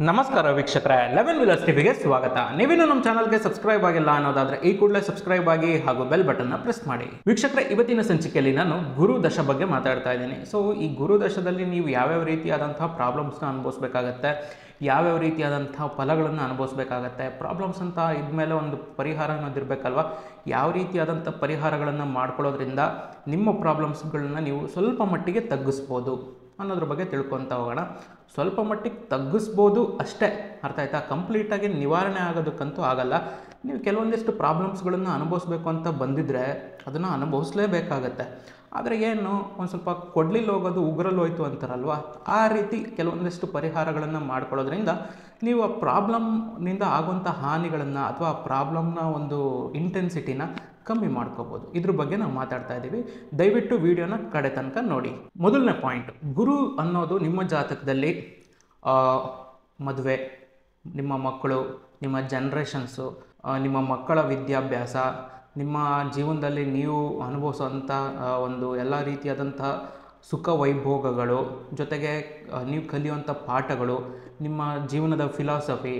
ನಮಸ್ಕಾರ ವೀಕ್ಷಕರೇ, 11 ವಿಲರ್ಸ್ ಟಿವಿಗೆ ಸ್ವಾಗತ. ನೀವಿನ್ನು ನಮ್ಮ ಚಾನಲ್ಗೆ ಸಬ್ಸ್ಕ್ರೈಬ್ ಆಗಿಲ್ಲ ಅನ್ನೋದಾದ್ರೆ ಈ ಕೂಡಲೇ ಸಬ್ಸ್ಕ್ರೈಬ್ ಆಗಿ ಹಾಗೂ ಬೆಲ್ ಬಟನ್ನ ಪ್ರೆಸ್ ಮಾಡಿ. ವೀಕ್ಷಕರೇ, ಇವತ್ತಿನ ಸಂಚಿಕೆಯಲ್ಲಿ ನಾನು ಗುರು ದಶ ಬಗ್ಗೆ ಮಾತಾಡ್ತಾ ಇದ್ದೀನಿ. ಸೊ ಈ ಗುರು ದಶದಲ್ಲಿ ನೀವು ಯಾವ್ಯಾವ ರೀತಿಯಾದಂತಹ ಪ್ರಾಬ್ಲಮ್ಸ್ನ ಅನುಭವಿಸ್ಬೇಕಾಗತ್ತೆ, ಯಾವ್ಯಾವ ರೀತಿಯಾದಂತಹ ಫಲಗಳನ್ನು ಅನುಭವಿಸ್ಬೇಕಾಗತ್ತೆ, ಪ್ರಾಬ್ಲಮ್ಸ್ ಅಂತ ಇದ್ಮೇಲೆ ಒಂದು ಪರಿಹಾರ ಅನ್ನೋದಿರಬೇಕಲ್ವ. ಯಾವ ರೀತಿಯಾದಂಥ ಪರಿಹಾರಗಳನ್ನು ಮಾಡ್ಕೊಳ್ಳೋದ್ರಿಂದ ನಿಮ್ಮ ಪ್ರಾಬ್ಲಮ್ಸ್ಗಳನ್ನ ನೀವು ಸ್ವಲ್ಪ ಮಟ್ಟಿಗೆ ತಗ್ಗಿಸ್ಬೋದು ಅನ್ನೋದ್ರ ಬಗ್ಗೆ ತಿಳ್ಕೊತಾ ಹೋಗೋಣ. ಸ್ವಲ್ಪ ಮಟ್ಟಿಗೆ ತಗ್ಗಿಸ್ಬೋದು ಅಷ್ಟೇ, ಅರ್ಥ ಆಯ್ತಾ? ಕಂಪ್ಲೀಟಾಗಿ ನಿವಾರಣೆ ಆಗೋದಕ್ಕಂತೂ ಆಗಲ್ಲ. ನೀವು ಕೆಲವೊಂದಿಷ್ಟು ಪ್ರಾಬ್ಲಮ್ಸ್ಗಳನ್ನು ಅನುಭವಿಸ್ಬೇಕು ಅಂತ ಬಂದಿದ್ದರೆ ಅದನ್ನು ಅನುಭವಿಸ್ಲೇಬೇಕಾಗತ್ತೆ. ಆದರೆ ಏನು ಒಂದು ಸ್ವಲ್ಪ ಕೊಡ್ಲಿಲ್ಲಿ ಹೋಗೋದು ಉಗ್ರಲ್ಲಿ ಹೋಯ್ತು ಅಂತಾರಲ್ವ, ಆ ರೀತಿ ಕೆಲವೊಂದಿಷ್ಟು ಪರಿಹಾರಗಳನ್ನು ಮಾಡ್ಕೊಳ್ಳೋದ್ರಿಂದ ನೀವು ಆ ಪ್ರಾಬ್ಲಮ್ನಿಂದ ಆಗುವಂಥ ಹಾನಿಗಳನ್ನು ಅಥವಾ ಆ ಪ್ರಾಬ್ಲಮ್ನ ಒಂದು ಇಂಟೆನ್ಸಿಟಿನ ಕಮ್ಮಿ ಮಾಡ್ಕೋಬೋದು. ಇದ್ರ ಬಗ್ಗೆ ನಾವು ಮಾತಾಡ್ತಾ ಇದ್ದೀವಿ. ದಯವಿಟ್ಟು ವಿಡಿಯೋನ ಕಡೆ ತನಕ ನೋಡಿ. ಮೊದಲನೇ ಪಾಯಿಂಟ್, ಗುರು ಅನ್ನೋದು ನಿಮ್ಮ ಜಾತಕದಲ್ಲಿ ಮದುವೆ, ನಿಮ್ಮ ಮಕ್ಕಳು, ನಿಮ್ಮ ಜನ್ರೇಷನ್ಸು, ನಿಮ್ಮ ಮಕ್ಕಳ ವಿದ್ಯಾಭ್ಯಾಸ, ನಿಮ್ಮ ಜೀವನದಲ್ಲಿ ನೀವು ಅನುಭವಿಸುವಂಥ ಒಂದು ಎಲ್ಲ ರೀತಿಯಾದಂಥ ಸುಖ ವೈಭೋಗಗಳು, ಜೊತೆಗೆ ನೀವು ಕಲಿಯುವಂಥ ಪಾಠಗಳು, ನಿಮ್ಮ ಜೀವನದ ಫಿಲಾಸಫಿ,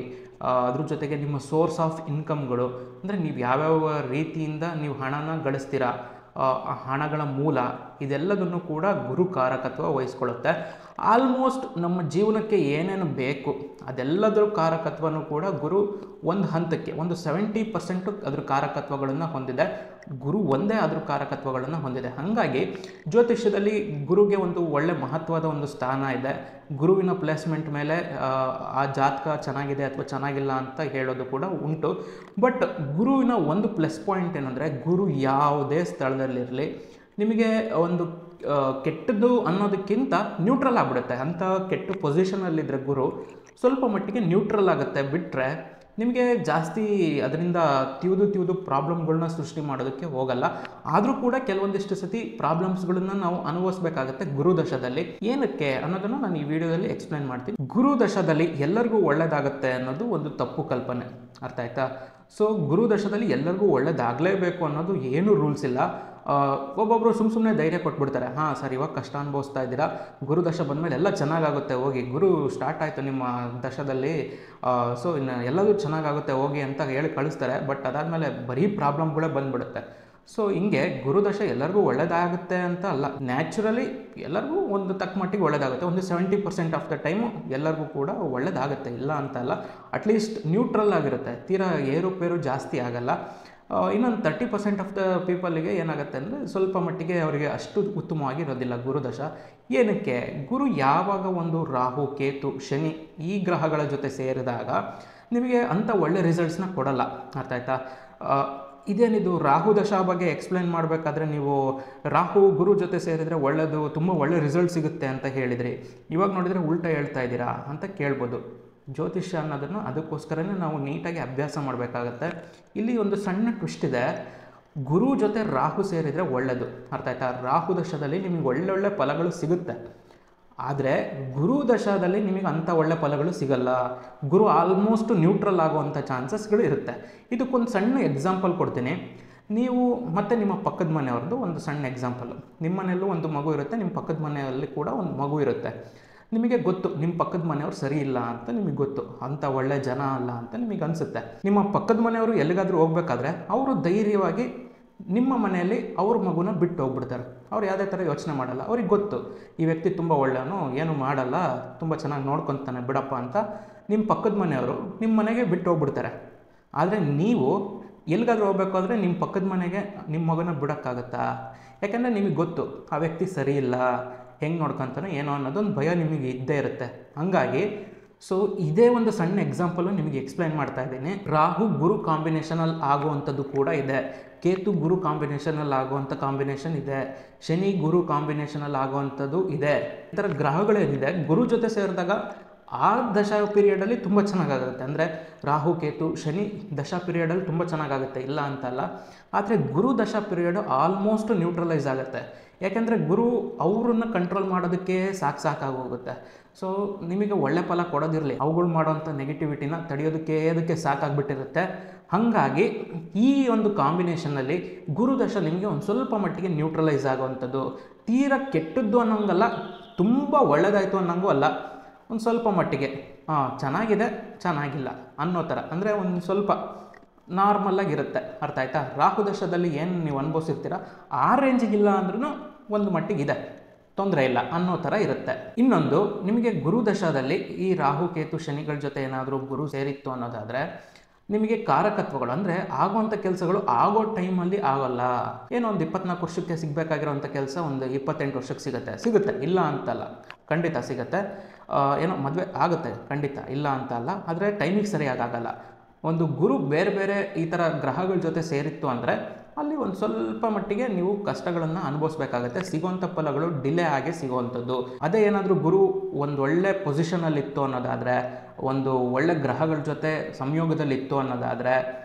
ಅದ್ರ ಜೊತೆಗೆ ನಿಮ್ಮ ಸೋರ್ಸ್ ಆಫ್ ಇನ್ಕಮ್ಗಳು, ಅಂದರೆ ನೀವು ಯಾವ್ಯಾವ ರೀತಿಯಿಂದ ನೀವು ಹಣನ ಗಳಿಸ್ತೀರಾ, ಆ ಹಣಗಳ ಮೂಲ, ಇದೆಲ್ಲದನ್ನು ಕೂಡ ಗುರು ಕಾರಕತ್ವ ವಹಿಸ್ಕೊಳ್ಳುತ್ತೆ. ಆಲ್ಮೋಸ್ಟ್ ನಮ್ಮ ಜೀವನಕ್ಕೆ ಏನೇನು ಬೇಕು ಅದೆಲ್ಲದರ ಕಾರಕತ್ವನೂ ಕೂಡ ಗುರು ಒಂದು ಹಂತಕ್ಕೆ ಒಂದು 70% ಅದ್ರ ಕಾರಕತ್ವಗಳನ್ನು ಹೊಂದಿದೆ. ಗುರು ಒಂದೇ ಅದ್ರ ಕಾರಕತ್ವಗಳನ್ನು ಹೊಂದಿದೆ. ಹಾಗಾಗಿ ಜ್ಯೋತಿಷ್ಯದಲ್ಲಿ ಗುರುಗೆ ಒಂದು ಒಳ್ಳೆ ಮಹತ್ವದ ಒಂದು ಸ್ಥಾನ ಇದೆ. ಗುರುವಿನ ಪ್ಲೇಸ್ಮೆಂಟ್ ಮೇಲೆ ಆ ಜಾತಕ ಚೆನ್ನಾಗಿದೆ ಅಥವಾ ಚೆನ್ನಾಗಿಲ್ಲ ಅಂತ ಹೇಳೋದು ಕೂಡ ಉಂಟು. ಬಟ್ ಗುರುವಿನ ಒಂದು ಪ್ಲಸ್ ಪಾಯಿಂಟ್ ಏನಂದರೆ, ಗುರು ಯಾವುದೇ ಸ್ಥಳದಲ್ಲಿರಲಿ ನಿಮಗೆ ಒಂದು ಕೆಟ್ಟದ್ದು ಅನ್ನೋದಕ್ಕಿಂತ ನ್ಯೂಟ್ರಲ್ ಆಗಿಬಿಡುತ್ತೆ. ಅಂಥ ಕೆಟ್ಟ ಪೊಸಿಷನಲ್ಲಿದ್ದರೆ ಗುರು ಸ್ವಲ್ಪ ಮಟ್ಟಿಗೆ ನ್ಯೂಟ್ರಲ್ ಆಗುತ್ತೆ. ಬಿಟ್ಟರೆ ನಿಮಗೆ ಜಾಸ್ತಿ ಅದರಿಂದ ತಿವಿದು ಪ್ರಾಬ್ಲಮ್ಗಳನ್ನ ಸೃಷ್ಟಿ ಮಾಡೋದಕ್ಕೆ ಹೋಗಲ್ಲ. ಆದರೂ ಕೂಡ ಕೆಲವೊಂದಿಷ್ಟು ಸತಿ ಪ್ರಾಬ್ಲಮ್ಸ್ಗಳನ್ನ ನಾವು ಅನುಭವಿಸ್ಬೇಕಾಗತ್ತೆ ಗುರುದಶದಲ್ಲಿ. ಏನಕ್ಕೆ ಅನ್ನೋದನ್ನು ನಾನು ಈ ವಿಡಿಯೋದಲ್ಲಿ ಎಕ್ಸ್ಪ್ಲೈನ್ ಮಾಡ್ತೀನಿ. ಗುರುದಶದಲ್ಲಿ ಎಲ್ಲರಿಗೂ ಒಳ್ಳೆಯದಾಗುತ್ತೆ ಅನ್ನೋದು ಒಂದು ತಪ್ಪು ಕಲ್ಪನೆ, ಅರ್ಥ ಆಯ್ತಾ? ಸೊ ಗುರುದಶದಲ್ಲಿ ಎಲ್ಲರಿಗೂ ಒಳ್ಳೇದಾಗಲೇಬೇಕು ಅನ್ನೋದು ಏನೂ ರೂಲ್ಸ್ ಇಲ್ಲ. ಒಬ್ಬೊಬ್ಬರು ಸುಮ್ಮನೆ ಧೈರ್ಯ ಕೊಟ್ಬಿಡ್ತಾರೆ, ಹಾಂ ಸರ್ ಇವಾಗ ಕಷ್ಟ ಅನುಭವಿಸ್ತಾ ಇದ್ದೀರಾ, ಗುರುದಶ ಬಂದಮೇಲೆ ಎಲ್ಲ ಚೆನ್ನಾಗಾಗುತ್ತೆ ಹೋಗಿ, ಗುರು ಸ್ಟಾರ್ಟ್ ಆಯಿತು ನಿಮ್ಮ ದಶದಲ್ಲಿ, ಸೊ ಇನ್ನು ಎಲ್ಲದೂ ಚೆನ್ನಾಗಾಗುತ್ತೆ ಹೋಗಿ ಅಂತ ಹೇಳಿ ಕಳಿಸ್ತಾರೆ. ಬಟ್ ಅದಾದಮೇಲೆ ಬರೀ ಪ್ರಾಬ್ಲಮ್ಗಳೇ ಬಂದುಬಿಡುತ್ತೆ. ಸೊ ಹಿಂಗೆ ಗುರುದಶ ಎಲ್ಲರಿಗೂ ಒಳ್ಳೆಯದಾಗುತ್ತೆ ಅಂತ ಅಲ್ಲ, ನ್ಯಾಚುರಲಿ ಎಲ್ಲರಿಗೂ ಒಂದು ತಕ್ಕ ಮಟ್ಟಿಗೆ ಒಳ್ಳೆಯದಾಗುತ್ತೆ. ಒಂದು 70% ಆಫ್ ದ ಟೈಮು ಎಲ್ಲರಿಗೂ ಕೂಡ ಒಳ್ಳೆಯದಾಗುತ್ತೆ, ಇಲ್ಲ ಅಂತ ಅಲ್ಲ. ಅಟ್ಲೀಸ್ಟ್ ನ್ಯೂಟ್ರಲ್ ಆಗಿರುತ್ತೆ, ತೀರಾ ಏರುಪೇರು ಜಾಸ್ತಿ ಆಗಲ್ಲ. ಇನ್ನೊಂದು 30% ಆಫ್ ದ ಪೀಪಲ್ಗೆ ಏನಾಗುತ್ತೆ ಅಂದರೆ ಸ್ವಲ್ಪ ಮಟ್ಟಿಗೆ ಅವರಿಗೆ ಅಷ್ಟು ಉತ್ತಮವಾಗಿರೋದಿಲ್ಲ ಗುರುದಶ. ಏನಕ್ಕೆ? ಗುರು ಯಾವಾಗ ಒಂದು ರಾಹು, ಕೇತು, ಶನಿ ಈ ಗ್ರಹಗಳ ಜೊತೆ ಸೇರಿದಾಗ ನಿಮಗೆ ಅಂಥ ಒಳ್ಳೆ ರಿಸಲ್ಟ್ಸ್ನ ಕೊಡಲ್ಲ, ಅರ್ಥ ಆಯ್ತಾ? ಇದೇನಿದು ರಾಹು ದಶ ಬಗ್ಗೆ ಎಕ್ಸ್ಪ್ಲೈನ್ ಮಾಡಬೇಕಾದ್ರೆ ನೀವು ರಾಹು ಗುರು ಜೊತೆ ಸೇರಿದರೆ ಒಳ್ಳೆಯದು, ತುಂಬ ಒಳ್ಳೆ ರಿಸಲ್ಟ್ ಸಿಗುತ್ತೆ ಅಂತ ಹೇಳಿದ್ರಿ, ಇವಾಗ ನೋಡಿದರೆ ಉಲ್ಟಾ ಹೇಳ್ತಾ ಇದ್ದೀರಾ ಅಂತ ಕೇಳ್ಬೋದು. ಜ್ಯೋತಿಷ್ಯ ಅನ್ನೋದನ್ನು ಅದಕ್ಕೋಸ್ಕರನೇ ನಾವು ನೀಟಾಗಿ ಅಭ್ಯಾಸ ಮಾಡಬೇಕಾಗತ್ತೆ. ಇಲ್ಲಿ ಒಂದು ಸಣ್ಣ ಟ್ವಿಸ್ಟ್ ಇದೆ. ಗುರು ಜೊತೆ ರಾಹು ಸೇರಿದರೆ ಒಳ್ಳೆಯದು, ಅರ್ಥ ಆಯ್ತಾ? ರಾಹು ದಶದಲ್ಲಿ ನಿಮಗೆ ಒಳ್ಳೊಳ್ಳೆ ಫಲಗಳು ಸಿಗುತ್ತೆ. ಆದರೆ ಗುರು ದಶದಲ್ಲಿ ನಿಮಗೆ ಅಂಥ ಒಳ್ಳೆ ಫಲಗಳು ಸಿಗಲ್ಲ. ಗುರು ಆಲ್ಮೋಸ್ಟ್ ನ್ಯೂಟ್ರಲ್ ಆಗುವಂಥ ಚಾನ್ಸಸ್ಗಳು ಇರುತ್ತೆ. ಇದಕ್ಕೊಂದು ಸಣ್ಣ ಎಕ್ಸಾಂಪಲ್ ಕೊಡ್ತೀನಿ. ನೀವು ಮತ್ತು ನಿಮ್ಮ ಪಕ್ಕದ ಮನೆಯವ್ರದ್ದು ಒಂದು ಸಣ್ಣ ಎಕ್ಸಾಂಪಲ್. ನಿಮ್ಮ ಮನೆಯಲ್ಲೂ ಒಂದು ಮಗು ಇರುತ್ತೆ, ನಿಮ್ಮ ಪಕ್ಕದ ಮನೆಯಲ್ಲಿ ಕೂಡ ಒಂದು ಮಗು ಇರುತ್ತೆ. ನಿಮಗೆ ಗೊತ್ತು ನಿಮ್ಮ ಪಕ್ಕದ ಮನೆಯವರು ಸರಿ ಇಲ್ಲ ಅಂತ ನಿಮಗೆ ಗೊತ್ತು, ಅಂಥ ಒಳ್ಳೆ ಜನ ಅಲ್ಲ ಅಂತ ನಿಮಗೆ ಅನಿಸುತ್ತೆ. ನಿಮ್ಮ ಪಕ್ಕದ ಮನೆಯವರು ಎಲ್ಲಿಗಾದರೂ ಹೋಗ್ಬೇಕಾದ್ರೆ ಅವರು ಧೈರ್ಯವಾಗಿ ನಿಮ್ಮ ಮನೆಯಲ್ಲಿ ಅವ್ರ ಮಗುನ ಬಿಟ್ಟು ಹೋಗ್ಬಿಡ್ತಾರೆ. ಅವ್ರು ಯಾವುದೇ ಥರ ಯೋಚನೆ ಮಾಡಲ್ಲ. ಅವ್ರಿಗೆ ಗೊತ್ತು ಈ ವ್ಯಕ್ತಿ ತುಂಬ ಒಳ್ಳೆಯವನು, ಏನು ಮಾಡಲ್ಲ, ತುಂಬ ಚೆನ್ನಾಗಿ ನೋಡ್ಕೊತಾನೆ ಬಿಡಪ್ಪ ಅಂತ ನಿಮ್ಮ ಪಕ್ಕದ ಮನೆಯವರು ನಿಮ್ಮ ಮನೆಗೆ ಬಿಟ್ಟು ಹೋಗ್ಬಿಡ್ತಾರೆ. ಆದರೆ ನೀವು ಎಲ್ಲಿಗಾದ್ರೂ ಹೋಗ್ಬೇಕಾದ್ರೆ ನಿಮ್ಮ ಪಕ್ಕದ ಮನೆಗೆ ನಿಮ್ಮ ಮಗನ ಬಿಡೋಕ್ಕಾಗತ್ತಾ? ಯಾಕೆಂದರೆ ನಿಮಗೆ ಗೊತ್ತು ಆ ವ್ಯಕ್ತಿ ಸರಿ ಇಲ್ಲ, ಹೆಂಗೆ ನೋಡ್ಕೊತಾನೆ ಏನೋ ಅನ್ನೋದೊಂದು ಭಯ ನಿಮಗೆ ಇದ್ದೇ ಇರುತ್ತೆ. ಹಾಗಾಗಿ ಸೊ ಇದೇ ಒಂದು ಸಣ್ಣ ಎಕ್ಸಾಂಪಲು ನಿಮಗೆ ಎಕ್ಸ್ಪ್ಲೈನ್ ಮಾಡ್ತಾ ಇದ್ದೀನಿ. ರಾಹು ಗುರು ಕಾಂಬಿನೇಷನಲ್ಲಿ ಆಗುವಂಥದ್ದು ಕೂಡ ಇದೆ, ಕೇತು ಗುರು ಕಾಂಬಿನೇಷನಲ್ಲಿ ಆಗುವಂಥ ಕಾಂಬಿನೇಷನ್ ಇದೆ, ಶನಿ ಗುರು ಕಾಂಬಿನೇಷನಲ್ಲಿ ಆಗುವಂಥದ್ದು ಇದೆ. ಈ ಥರ ಗ್ರಹಗಳೇನಿದೆ ಗುರು ಜೊತೆ ಸೇರಿದಾಗ ಆ ದಶಾ ಪೀರಿಯಡಲ್ಲಿ ತುಂಬ ಚೆನ್ನಾಗಾಗುತ್ತೆ. ಅಂದರೆ ರಾಹು, ಕೇತು, ಶನಿ ದಶಾ ಪೀರಿಯಡಲ್ಲಿ ತುಂಬ ಚೆನ್ನಾಗಾಗುತ್ತೆ, ಇಲ್ಲ ಅಂತಲ್ಲ. ಆದರೆ ಗುರು ದಶಾ ಪೀರಿಯಡು ಆಲ್ಮೋಸ್ಟ್ ನ್ಯೂಟ್ರಲೈಸ್ ಆಗುತ್ತೆ. ಯಾಕೆಂದರೆ ಗುರು ಅವ್ರನ್ನ ಕಂಟ್ರೋಲ್ ಮಾಡೋದಕ್ಕೆ ಸಾಕಾಗೋಗುತ್ತೆ. ಸೊ ನಿಮಗೆ ಒಳ್ಳೆ ಫಲ ಕೊಡೋದಿರಲಿ, ಅವುಗಳು ಮಾಡೋವಂಥ ನೆಗೆಟಿವಿಟಿನ ತಡೆಯೋದಕ್ಕೆ ಸಾಕಾಗ್ಬಿಟ್ಟಿರುತ್ತೆ. ಹಾಗಾಗಿ ಈ ಒಂದು ಕಾಂಬಿನೇಷನ್ನಲ್ಲಿ ಗುರುದಶ ನಿಮಗೆ ಒಂದು ಸ್ವಲ್ಪ ಮಟ್ಟಿಗೆ ನ್ಯೂಟ್ರಲೈಸ್ ಆಗುವಂಥದ್ದು. ತೀರಾ ಕೆಟ್ಟದ್ದು ಅನ್ನೋಂಗಲ್ಲ, ತುಂಬ ಒಳ್ಳೆಯದಾಯಿತು ಅನ್ನೋಂಗೂ ಅಲ್ಲ, ಒಂದು ಸ್ವಲ್ಪ ಮಟ್ಟಿಗೆ ಚೆನ್ನಾಗಿದೆ ಚೆನ್ನಾಗಿಲ್ಲ ಅನ್ನೋ ಥರ, ಅಂದರೆ ಒಂದು ಸ್ವಲ್ಪ ನಾರ್ಮಲ್ಲಾಗಿರುತ್ತೆ. ಅರ್ಥ ಆಯ್ತಾ? ರಾಹು ದಶದಲ್ಲಿ ಏನು ನೀವು ಅನುಭವಿಸಿರ್ತೀರ ಆ ರೇಂಜಿಗಿಲ್ಲ ಅಂದ್ರೂ ಒಂದು ಮಟ್ಟಿಗಿದೆ, ತೊಂದರೆ ಇಲ್ಲ ಅನ್ನೋ ಥರ ಇರುತ್ತೆ. ಇನ್ನೊಂದು, ನಿಮಗೆ ಗುರು ದಶದಲ್ಲಿ ಈ ರಾಹು ಕೇತು ಶನಿಗಳ ಜೊತೆ ಏನಾದರೂ ಗುರು ಸೇರಿತ್ತು ಅನ್ನೋದಾದರೆ ನಿಮಗೆ ಕಾರಕತ್ವಗಳು, ಅಂದರೆ ಆಗುವಂಥ ಕೆಲಸಗಳು ಆಗೋ ಟೈಮಲ್ಲಿ ಆಗೋಲ್ಲ. ಏನೋ ಒಂದು 24 ವರ್ಷಕ್ಕೆ ಸಿಗಬೇಕಾಗಿರೋಂಥ ಕೆಲಸ ಒಂದು 28 ವರ್ಷಕ್ಕೆ ಸಿಗುತ್ತೆ ಇಲ್ಲ ಅಂತಲ್ಲ, ಖಂಡಿತ ಸಿಗುತ್ತೆ. ಏನೋ ಮದುವೆ ಆಗುತ್ತೆ ಖಂಡಿತ, ಇಲ್ಲ ಅಂತ ಅಲ್ಲ, ಆದರೆ ಟೈಮಿಗೆ ಸರಿಯಾಗಿ ಆಗಲ್ಲ. ಒಂದು ಗುರು ಬೇರೆ ಬೇರೆ ಈ ಥರ ಗ್ರಹಗಳ ಜೊತೆ ಸೇರಿತ್ತು ಅಂದರೆ ಅಲ್ಲಿ ಒಂದು ಸ್ವಲ್ಪ ಮಟ್ಟಿಗೆ ನೀವು ಕಷ್ಟಗಳನ್ನು ಅನುಭವಿಸ್ಬೇಕಾಗತ್ತೆ. ಸಿಗೋವಂಥ ಫಲಗಳು ಡಿಲೇ ಆಗಿ ಸಿಗೋವಂಥದ್ದು. ಅದೇ ಏನಾದರೂ ಗುರು ಒಂದು ಒಳ್ಳೆ ಪೊಸಿಷನಲ್ಲಿತ್ತು ಅನ್ನೋದಾದರೆ, ಒಂದು ಒಳ್ಳೆ ಗ್ರಹಗಳ ಜೊತೆ ಸಂಯೋಗದಲ್ಲಿತ್ತು ಅನ್ನೋದಾದರೆ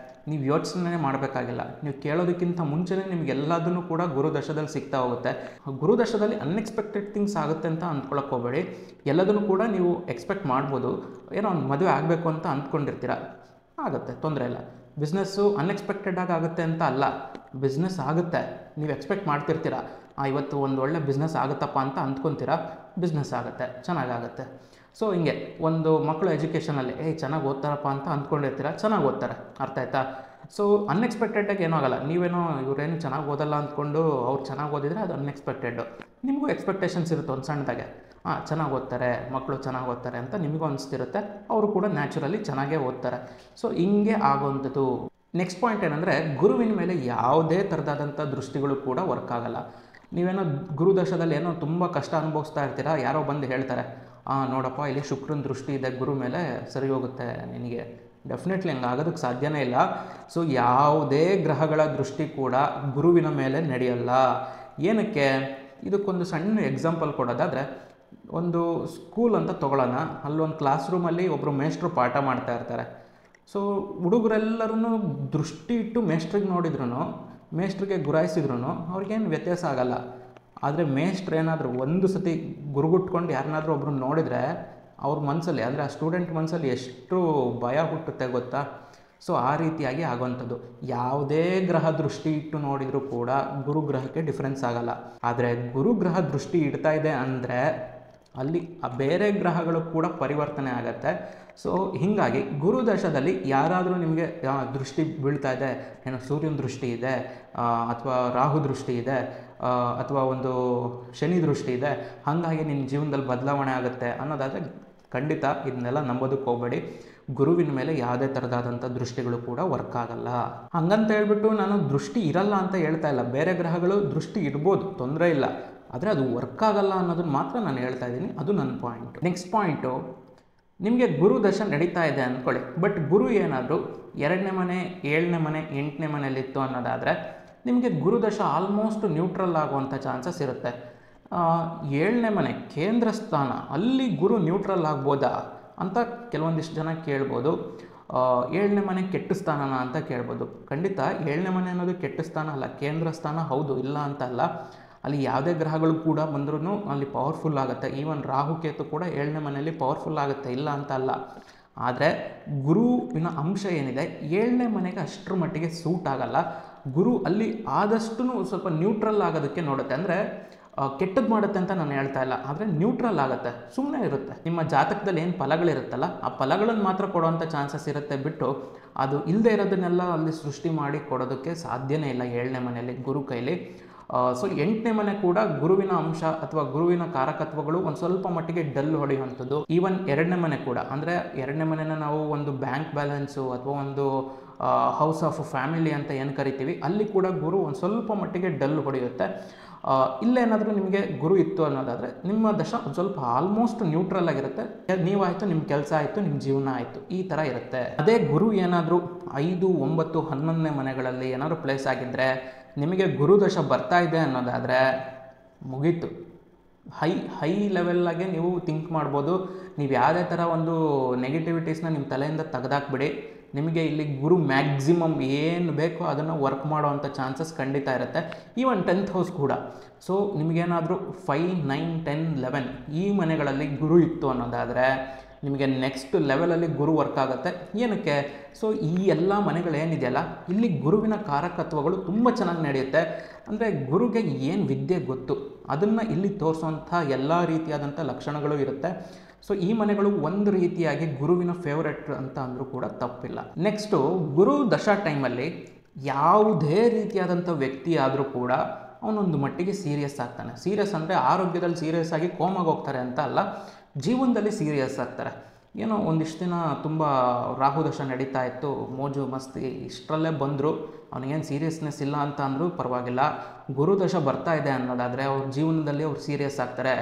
ನೀವು ಯೋಚನೆ ಮಾಡಬೇಕಾಗಿಲ್ಲ. ನೀವು ಕೇಳೋದಕ್ಕಿಂತ ಮುಂಚೆನೇ ನಿಮಗೆಲ್ಲದನ್ನು ಕೂಡ ಗುರು ದಶದಲ್ಲಿ ಸಿಗ್ತಾ ಹೋಗುತ್ತೆ. ಗುರು ದಶದಲ್ಲಿ ಅನ್ಎಕ್ಸ್ಪೆಕ್ಟೆಡ್ ಥಿಂಗ್ಸ್ ಆಗುತ್ತೆ ಅಂತ ಅಂದ್ಕೊಳಕ್ಕೆ ಹೋಗಬೇಡಿ. ಎಲ್ಲದನ್ನು ಕೂಡ ನೀವು ಎಕ್ಸ್ಪೆಕ್ಟ್ ಮಾಡ್ಬೋದು. ಏನೋ ಒಂದು ಮದುವೆ ಆಗಬೇಕು ಅಂತ ಅಂದ್ಕೊಂಡಿರ್ತೀರ, ಆಗುತ್ತೆ, ತೊಂದರೆ ಇಲ್ಲ. ಬಿಸ್ನೆಸ್ಸು ಅನ್ಎಕ್ಸ್ಪೆಕ್ಟೆಡಾಗಿ ಆಗುತ್ತೆ ಅಂತ ಅಲ್ಲ, ಬಿಸ್ನೆಸ್ ಆಗುತ್ತೆ. ನೀವು ಎಕ್ಸ್ಪೆಕ್ಟ್ ಮಾಡ್ತಿರ್ತೀರ, ಇವತ್ತು ಒಂದು ಒಳ್ಳೆ ಬಿಸ್ನೆಸ್ ಆಗುತ್ತಪ್ಪ ಅಂತ ಅಂದ್ಕೊತೀರ, ಬಿಸ್ನೆಸ್ ಆಗುತ್ತೆ, ಚೆನ್ನಾಗಾಗುತ್ತೆ. ಸೊ ಹಿಂಗೆ ಒಂದು ಮಕ್ಕಳು ಎಜುಕೇಷನಲ್ಲಿ ಚೆನ್ನಾಗಿ ಓದ್ತಾರಪ್ಪ ಅಂತ ಅಂದ್ಕೊಂಡಿರ್ತೀರ, ಚೆನ್ನಾಗಿ ಓದ್ತಾರೆ. ಅರ್ಥ ಆಯ್ತಾ? ಸೊ ಅನ್ಎಕ್ಸ್ಪೆಕ್ಟೆಡಾಗಿ ಏನೂ ಆಗಲ್ಲ. ನೀವೇನೋ ಇವರೇನು ಚೆನ್ನಾಗಿ ಓದಲ್ಲ ಅಂದ್ಕೊಂಡು ಅವ್ರು ಚೆನ್ನಾಗಿ ಓದಿದರೆ ಅದು ಅನ್ಎಕ್ಸ್ಪೆಕ್ಟೆಡ್ಡು. ನಿಮಗೂ ಎಕ್ಸ್ಪೆಕ್ಟೇಷನ್ಸ್ ಇರುತ್ತೆ ಒಂದು ಸಣ್ಣದಾಗೆ, ಚೆನ್ನಾಗಿ ಓದ್ತಾರೆ ಮಕ್ಕಳು, ಚೆನ್ನಾಗಿ ಓದ್ತಾರೆ ಅಂತ ನಿಮಗೂ ಅನಿಸ್ತಿರುತ್ತೆ. ಅವರು ಕೂಡ ನ್ಯಾಚುರಲಿ ಚೆನ್ನಾಗೇ ಓದ್ತಾರೆ. ಸೊ ಹಿಂಗೆ ಆಗೋವಂಥದ್ದು. ನೆಕ್ಸ್ಟ್ ಪಾಯಿಂಟ್ ಏನಂದರೆ, ಗುರುವಿನ ಮೇಲೆ ಯಾವುದೇ ಥರದಾದಂಥ ದೃಷ್ಟಿಗಳು ಕೂಡ ವರ್ಕ್ ಆಗಲ್ಲ. ನೀವೇನೋ ಗುರು ದಶದಲ್ಲಿ ಏನೋ ತುಂಬ ಕಷ್ಟ ಅನುಭವಿಸ್ತಾ ಇರ್ತೀರ, ಯಾರೋ ಬಂದು ಹೇಳ್ತಾರೆ, ನೋಡಪ್ಪ ಇಲ್ಲಿ ಶುಕ್ರನ ದೃಷ್ಟಿ ಇದೆ ಗುರು ಮೇಲೆ, ಸರಿ ಹೋಗುತ್ತೆ ನಿನಗೆ. ಡೆಫಿನೆಟ್ಲಿ ಹಂಗೆ ಆಗೋದಕ್ಕೆ ಸಾಧ್ಯನೇ ಇಲ್ಲ. ಸೊ ಯಾವುದೇ ಗ್ರಹಗಳ ದೃಷ್ಟಿ ಕೂಡ ಗುರುವಿನ ಮೇಲೆ ನಡೆಯಲ್ಲ. ಏನಕ್ಕೆ? ಇದಕ್ಕೊಂದು ಸಣ್ಣ ಎಕ್ಸಾಂಪಲ್ ಕೊಡೋದಾದರೆ, ಒಂದು ಸ್ಕೂಲ್ ಅಂತ ತೊಗೊಳ್ಳೋಣ. ಅಲ್ಲೊಂದು ಕ್ಲಾಸ್ ರೂಮಲ್ಲಿ ಒಬ್ಬರು ಮೇಷ್ಟ್ರು ಪಾಠ ಮಾಡ್ತಾ ಇರ್ತಾರೆ. ಸೊ ಹುಡುಗರೆಲ್ಲರೂ ದೃಷ್ಟಿ ಇಟ್ಟು ಮೇಷ್ಟ್ರಿಗೆ ನೋಡಿದ್ರು, ಮೇಷ್ಟ್ರಿಗೆ ಗುರಾಯಿಸಿದ್ರು ಅವ್ರಿಗೇನು ವ್ಯತ್ಯಾಸ ಆಗಲ್ಲ. ಆದರೆ ಮೇಷ್ಟ್ರು ಏನಾದರೂ ಒಂದು ಸತಿ ಗುರುಗುಟ್ಕೊಂಡು ಯಾರನ್ನಾದರೂ ಒಬ್ರು ನೋಡಿದರೆ ಅವ್ರ ಮನಸ್ಸಲ್ಲಿ, ಅಂದರೆ ಆ ಸ್ಟೂಡೆಂಟ್ ಮನಸ್ಸಲ್ಲಿ ಎಷ್ಟು ಭಯ ಹುಟ್ಟುತ್ತೆ ಗೊತ್ತಾ? ಸೊ ಆ ರೀತಿಯಾಗಿ ಆಗುವಂಥದ್ದು. ಯಾವುದೇ ಗ್ರಹ ದೃಷ್ಟಿ ಇಟ್ಟು ನೋಡಿದರೂ ಕೂಡ ಗುರುಗ್ರಹಕ್ಕೆ ಡಿಫ್ರೆನ್ಸ್ ಆಗಲ್ಲ. ಆದರೆ ಗುರುಗ್ರಹ ದೃಷ್ಟಿ ಇಡ್ತಾ ಇದೆ ಅಂದರೆ ಅಲ್ಲಿ ಆ ಬೇರೆ ಗ್ರಹಗಳು ಕೂಡ ಪರಿವರ್ತನೆ ಆಗುತ್ತೆ. ಸೊ ಹೀಗಾಗಿ ಗುರು ದಶದಲ್ಲಿ ಯಾರಾದರೂ ನಿಮಗೆ ದೃಷ್ಟಿ ಬೀಳ್ತಾ ಇದೆ, ಏನೋ ಸೂರ್ಯನ ದೃಷ್ಟಿ ಇದೆ, ಅಥವಾ ರಾಹು ದೃಷ್ಟಿ ಇದೆ, ಅಥವಾ ಒಂದು ಶನಿ ದೃಷ್ಟಿ ಇದೆ, ಹಾಗಾಗಿ ನಿನ್ನ ಜೀವನದಲ್ಲಿ ಬದಲಾವಣೆ ಆಗುತ್ತೆ ಅನ್ನೋದಾದರೆ ಖಂಡಿತ ಇದನ್ನೆಲ್ಲ ನಂಬೋದಕ್ಕೆ ಹೋಗಬೇಡಿ. ಗುರುವಿನ ಮೇಲೆ ಯಾವುದೇ ಥರದಾದಂಥ ದೃಷ್ಟಿಗಳು ಕೂಡ ವರ್ಕ್ ಆಗಲ್ಲ. ಹಂಗಂತ ಹೇಳ್ಬಿಟ್ಟು ನಾನು ದೃಷ್ಟಿ ಇರಲ್ಲ ಅಂತ ಹೇಳ್ತಾ ಇಲ್ಲ. ಬೇರೆ ಗ್ರಹಗಳು ದೃಷ್ಟಿ ಇಡ್ಬೋದು, ತೊಂದರೆ ಇಲ್ಲ. ಆದರೆ ಅದು ವರ್ಕ್ ಆಗಲ್ಲ ಅನ್ನೋದನ್ನು ಮಾತ್ರ ನಾನು ಹೇಳ್ತಾ ಇದ್ದೀನಿ. ಅದು ನನ್ನ ಪಾಯಿಂಟು. ನೆಕ್ಸ್ಟ್ ಪಾಯಿಂಟು, ನಿಮಗೆ ಗುರು ದಶ ನಡೀತಾ ಇದೆ ಅಂದ್ಕೊಳ್ಳಿ, ಬಟ್ ಗುರು ಏನಾದರೂ 2ನೇ ಮನೆ, 7ನೇ ಮನೆ, 8ನೇ ಮನೆಯಲ್ಲಿತ್ತು ಅನ್ನೋದಾದರೆ ನಿಮಗೆ ಗುರುದಶ ಆಲ್ಮೋಸ್ಟ್ ನ್ಯೂಟ್ರಲ್ ಆಗುವಂಥ ಚಾನ್ಸಸ್ ಇರುತ್ತೆ. 7ನೇ ಮನೆ ಕೇಂದ್ರ ಸ್ಥಾನ, ಅಲ್ಲಿ ಗುರು ನ್ಯೂಟ್ರಲ್ ಆಗ್ಬೋದಾ ಅಂತ ಕೆಲವೊಂದಿಷ್ಟು ಜನ ಕೇಳ್ಬೋದು. 7ನೇ ಮನೆ ಕೆಟ್ಟ ಸ್ಥಾನನ ಅಂತ ಕೇಳ್ಬೋದು. ಖಂಡಿತ 7ನೇ ಮನೆ ಅನ್ನೋದು ಕೆಟ್ಟ ಸ್ಥಾನ ಅಲ್ಲ, ಕೇಂದ್ರ ಸ್ಥಾನ ಹೌದು, ಇಲ್ಲ ಅಂತ ಅಲ್ಲ. ಅಲ್ಲಿ ಯಾವುದೇ ಗ್ರಹಗಳು ಕೂಡ ಬಂದ್ರೂ ಅಲ್ಲಿ ಪವರ್ಫುಲ್ ಆಗುತ್ತೆ. ಈವನ್ ರಾಹುಕೇತು ಕೂಡ 7ನೇ ಮನೆಯಲ್ಲಿ ಪವರ್ಫುಲ್ ಆಗುತ್ತೆ, ಇಲ್ಲ ಅಂತ ಅಲ್ಲ. ಆದರೆ ಗುರುವಿನ ಅಂಶ ಏನಿದೆ 7ನೇ ಮನೆಗೆ ಅಷ್ಟರ ಮಟ್ಟಿಗೆ ಸೂಟ್ ಆಗಲ್ಲ. ಗುರು ಅಲ್ಲಿ ಆದಷ್ಟು ಸ್ವಲ್ಪ ನ್ಯೂಟ್ರಲ್ ಆಗೋದಕ್ಕೆ ನೋಡುತ್ತೆ. ಅಂದರೆ ಕೆಟ್ಟದ್ದು ಮಾಡುತ್ತೆ ಅಂತ ನಾನು ಹೇಳ್ತಾ ಇಲ್ಲ, ಆದರೆ ನ್ಯೂಟ್ರಲ್ ಆಗುತ್ತೆ, ಸುಮ್ಮನೆ ಇರುತ್ತೆ. ನಿಮ್ಮ ಜಾತಕದಲ್ಲಿ ಏನು ಫಲಗಳಿರುತ್ತಲ್ಲ ಆ ಫಲಗಳನ್ನು ಮಾತ್ರ ಕೊಡುವಂಥ ಚಾನ್ಸಸ್ ಇರುತ್ತೆ ಬಿಟ್ಟು ಅದು ಇಲ್ಲದೆ ಇರೋದನ್ನೆಲ್ಲ ಅಲ್ಲಿ ಸೃಷ್ಟಿ ಮಾಡಿ ಕೊಡೋದಕ್ಕೆ ಸಾಧ್ಯನೇ ಇಲ್ಲ 7ನೇ ಮನೆಯಲ್ಲಿ ಗುರು ಕೈಲಿ. ಸೊ 8ನೇ ಮನೆ ಕೂಡ ಗುರುವಿನ ಅಂಶ ಅಥವಾ ಗುರುವಿನ ಕಾರಕತ್ವಗಳು ಒಂದು ಸ್ವಲ್ಪ ಮಟ್ಟಿಗೆ ಡಲ್ ಹೊಡೆಯುವಂಥದ್ದು. ಈವನ್ 2ನೇ ಮನೆ ಕೂಡ, ಅಂದರೆ 2ನೇ ಮನೆನ ನಾವು ಒಂದು ಬ್ಯಾಂಕ್ ಬ್ಯಾಲೆನ್ಸು ಅಥವಾ ಒಂದು ಹೌಸ್ ಆಫ್ ಫ್ಯಾಮಿಲಿ ಅಂತ ಏನು ಕರಿತೀವಿ, ಅಲ್ಲಿ ಕೂಡ ಗುರು ಒಂದು ಸ್ವಲ್ಪ ಮಟ್ಟಿಗೆ ಡಲ್ ಹೊಡೆಯುತ್ತೆ. ಇಲ್ಲೇನಾದರೂ ನಿಮಗೆ ಗುರು ಇತ್ತು ಅನ್ನೋದಾದರೆ ನಿಮ್ಮ ದಶ ಒಂದು ಸ್ವಲ್ಪ ಆಲ್ಮೋಸ್ಟ್ ನ್ಯೂಟ್ರಲ್ ಆಗಿರುತ್ತೆ. ನೀವಾಯಿತು, ನಿಮ್ಮ ಕೆಲಸ ಆಯಿತು, ನಿಮ್ಮ ಜೀವನ ಆಯಿತು, ಈ ಥರ ಇರುತ್ತೆ. ಅದೇ ಗುರು ಏನಾದರೂ 5, 9, 11ನೇ ಮನೆಗಳಲ್ಲಿ ಏನಾದರೂ ಪ್ಲೇಸ್ ಆಗಿದ್ದರೆ ನಿಮಗೆ ಗುರುದಶ ಬರ್ತಾ ಇದೆ ಅನ್ನೋದಾದರೆ ಮುಗೀತು. ಹೈ ಲೆವೆಲ್ಲಾಗೆ ನೀವು ಥಿಂಕ್ ಮಾಡ್ಬೋದು. ನೀವು ಯಾವುದೇ ಥರ ಒಂದು ನೆಗೆಟಿವಿಟೀಸ್ನ ನಿಮ್ಮ ತಲೆಯಿಂದ ತೆಗೆದಾಕ್ಬಿಡಿ. ನಿಮಗೆ ಇಲ್ಲಿ ಗುರು ಮ್ಯಾಕ್ಸಿಮಮ್ ಏನು ಬೇಕೋ ಅದನ್ನು ವರ್ಕ್ ಮಾಡೋವಂಥ ಚಾನ್ಸಸ್ ಖಂಡಿತ ಇರುತ್ತೆ. ಈವನ್ 10th ಹೌಸ್ ಕೂಡ. ಸೊ ನಿಮಗೇನಾದರೂ 5, 9, 10, 11 ಈ ಮನೆಗಳಲ್ಲಿ ಗುರು ಇತ್ತು ಅನ್ನೋದಾದರೆ ನಿಮಗೆ ನೆಕ್ಸ್ಟ್ ಲೆವೆಲಲ್ಲಿ ಗುರು ವರ್ಕ್ ಆಗುತ್ತೆ. ಏನಕ್ಕೆ? ಸೊ ಈ ಎಲ್ಲ ಮನೆಗಳೇನಿದೆಯಲ್ಲ ಇಲ್ಲಿ ಗುರುವಿನ ಕಾರಕತ್ವಗಳು ತುಂಬ ಚೆನ್ನಾಗಿ ನಡೆಯುತ್ತೆ. ಅಂದರೆ ಗುರುಗೆ ಏನು ವಿದ್ಯೆ ಗೊತ್ತು ಅದನ್ನು ಇಲ್ಲಿ ತೋರಿಸೋಂಥ ಎಲ್ಲ ರೀತಿಯಾದಂಥ ಲಕ್ಷಣಗಳು ಇರುತ್ತೆ. ಸೊ ಈ ಮನೆಗಳು ಒಂದು ರೀತಿಯಾಗಿ ಗುರುವಿನ ಫೇವ್ರೆಟ್ ಅಂತ ಅಂದರೂ ಕೂಡ ತಪ್ಪಿಲ್ಲ. ನೆಕ್ಸ್ಟು ಗುರು ದಶಾ ಟೈಮಲ್ಲಿ ಯಾವುದೇ ರೀತಿಯಾದಂಥ ವ್ಯಕ್ತಿ ಆದರೂ ಕೂಡ ಅವನೊಂದು ಮಟ್ಟಿಗೆ ಸೀರಿಯಸ್ ಆಗ್ತಾನೆ. ಸೀರಿಯಸ್ ಅಂದರೆ ಆರೋಗ್ಯದಲ್ಲಿ ಸೀರಿಯಸ್ ಆಗಿ ಕೋಮಾಗಿ ಹೋಗ್ತಾರೆ ಅಂತ ಅಲ್ಲ, ಜೀವನದಲ್ಲಿ ಸೀರಿಯಸ್ ಆಗ್ತಾರೆ. ಏನೋ ಒಂದಿಷ್ಟು ದಿನ ತುಂಬ ರಾಹುದಶ ನಡೀತಾ ಇತ್ತು, ಮೋಜು ಮಸ್ತಿ ಇಷ್ಟರಲ್ಲೇ ಬಂದರು, ಅವನಿಗೇನು ಸೀರಿಯಸ್ನೆಸ್ ಇಲ್ಲ ಅಂತ ಅಂದರೂ ಪರವಾಗಿಲ್ಲ. ಗುರುದಶ ಬರ್ತಾ ಇದೆ ಅನ್ನೋದಾದರೆ ಅವ್ರ ಜೀವನದಲ್ಲಿ ಅವ್ರು ಸೀರಿಯಸ್ ಆಗ್ತಾರೆ,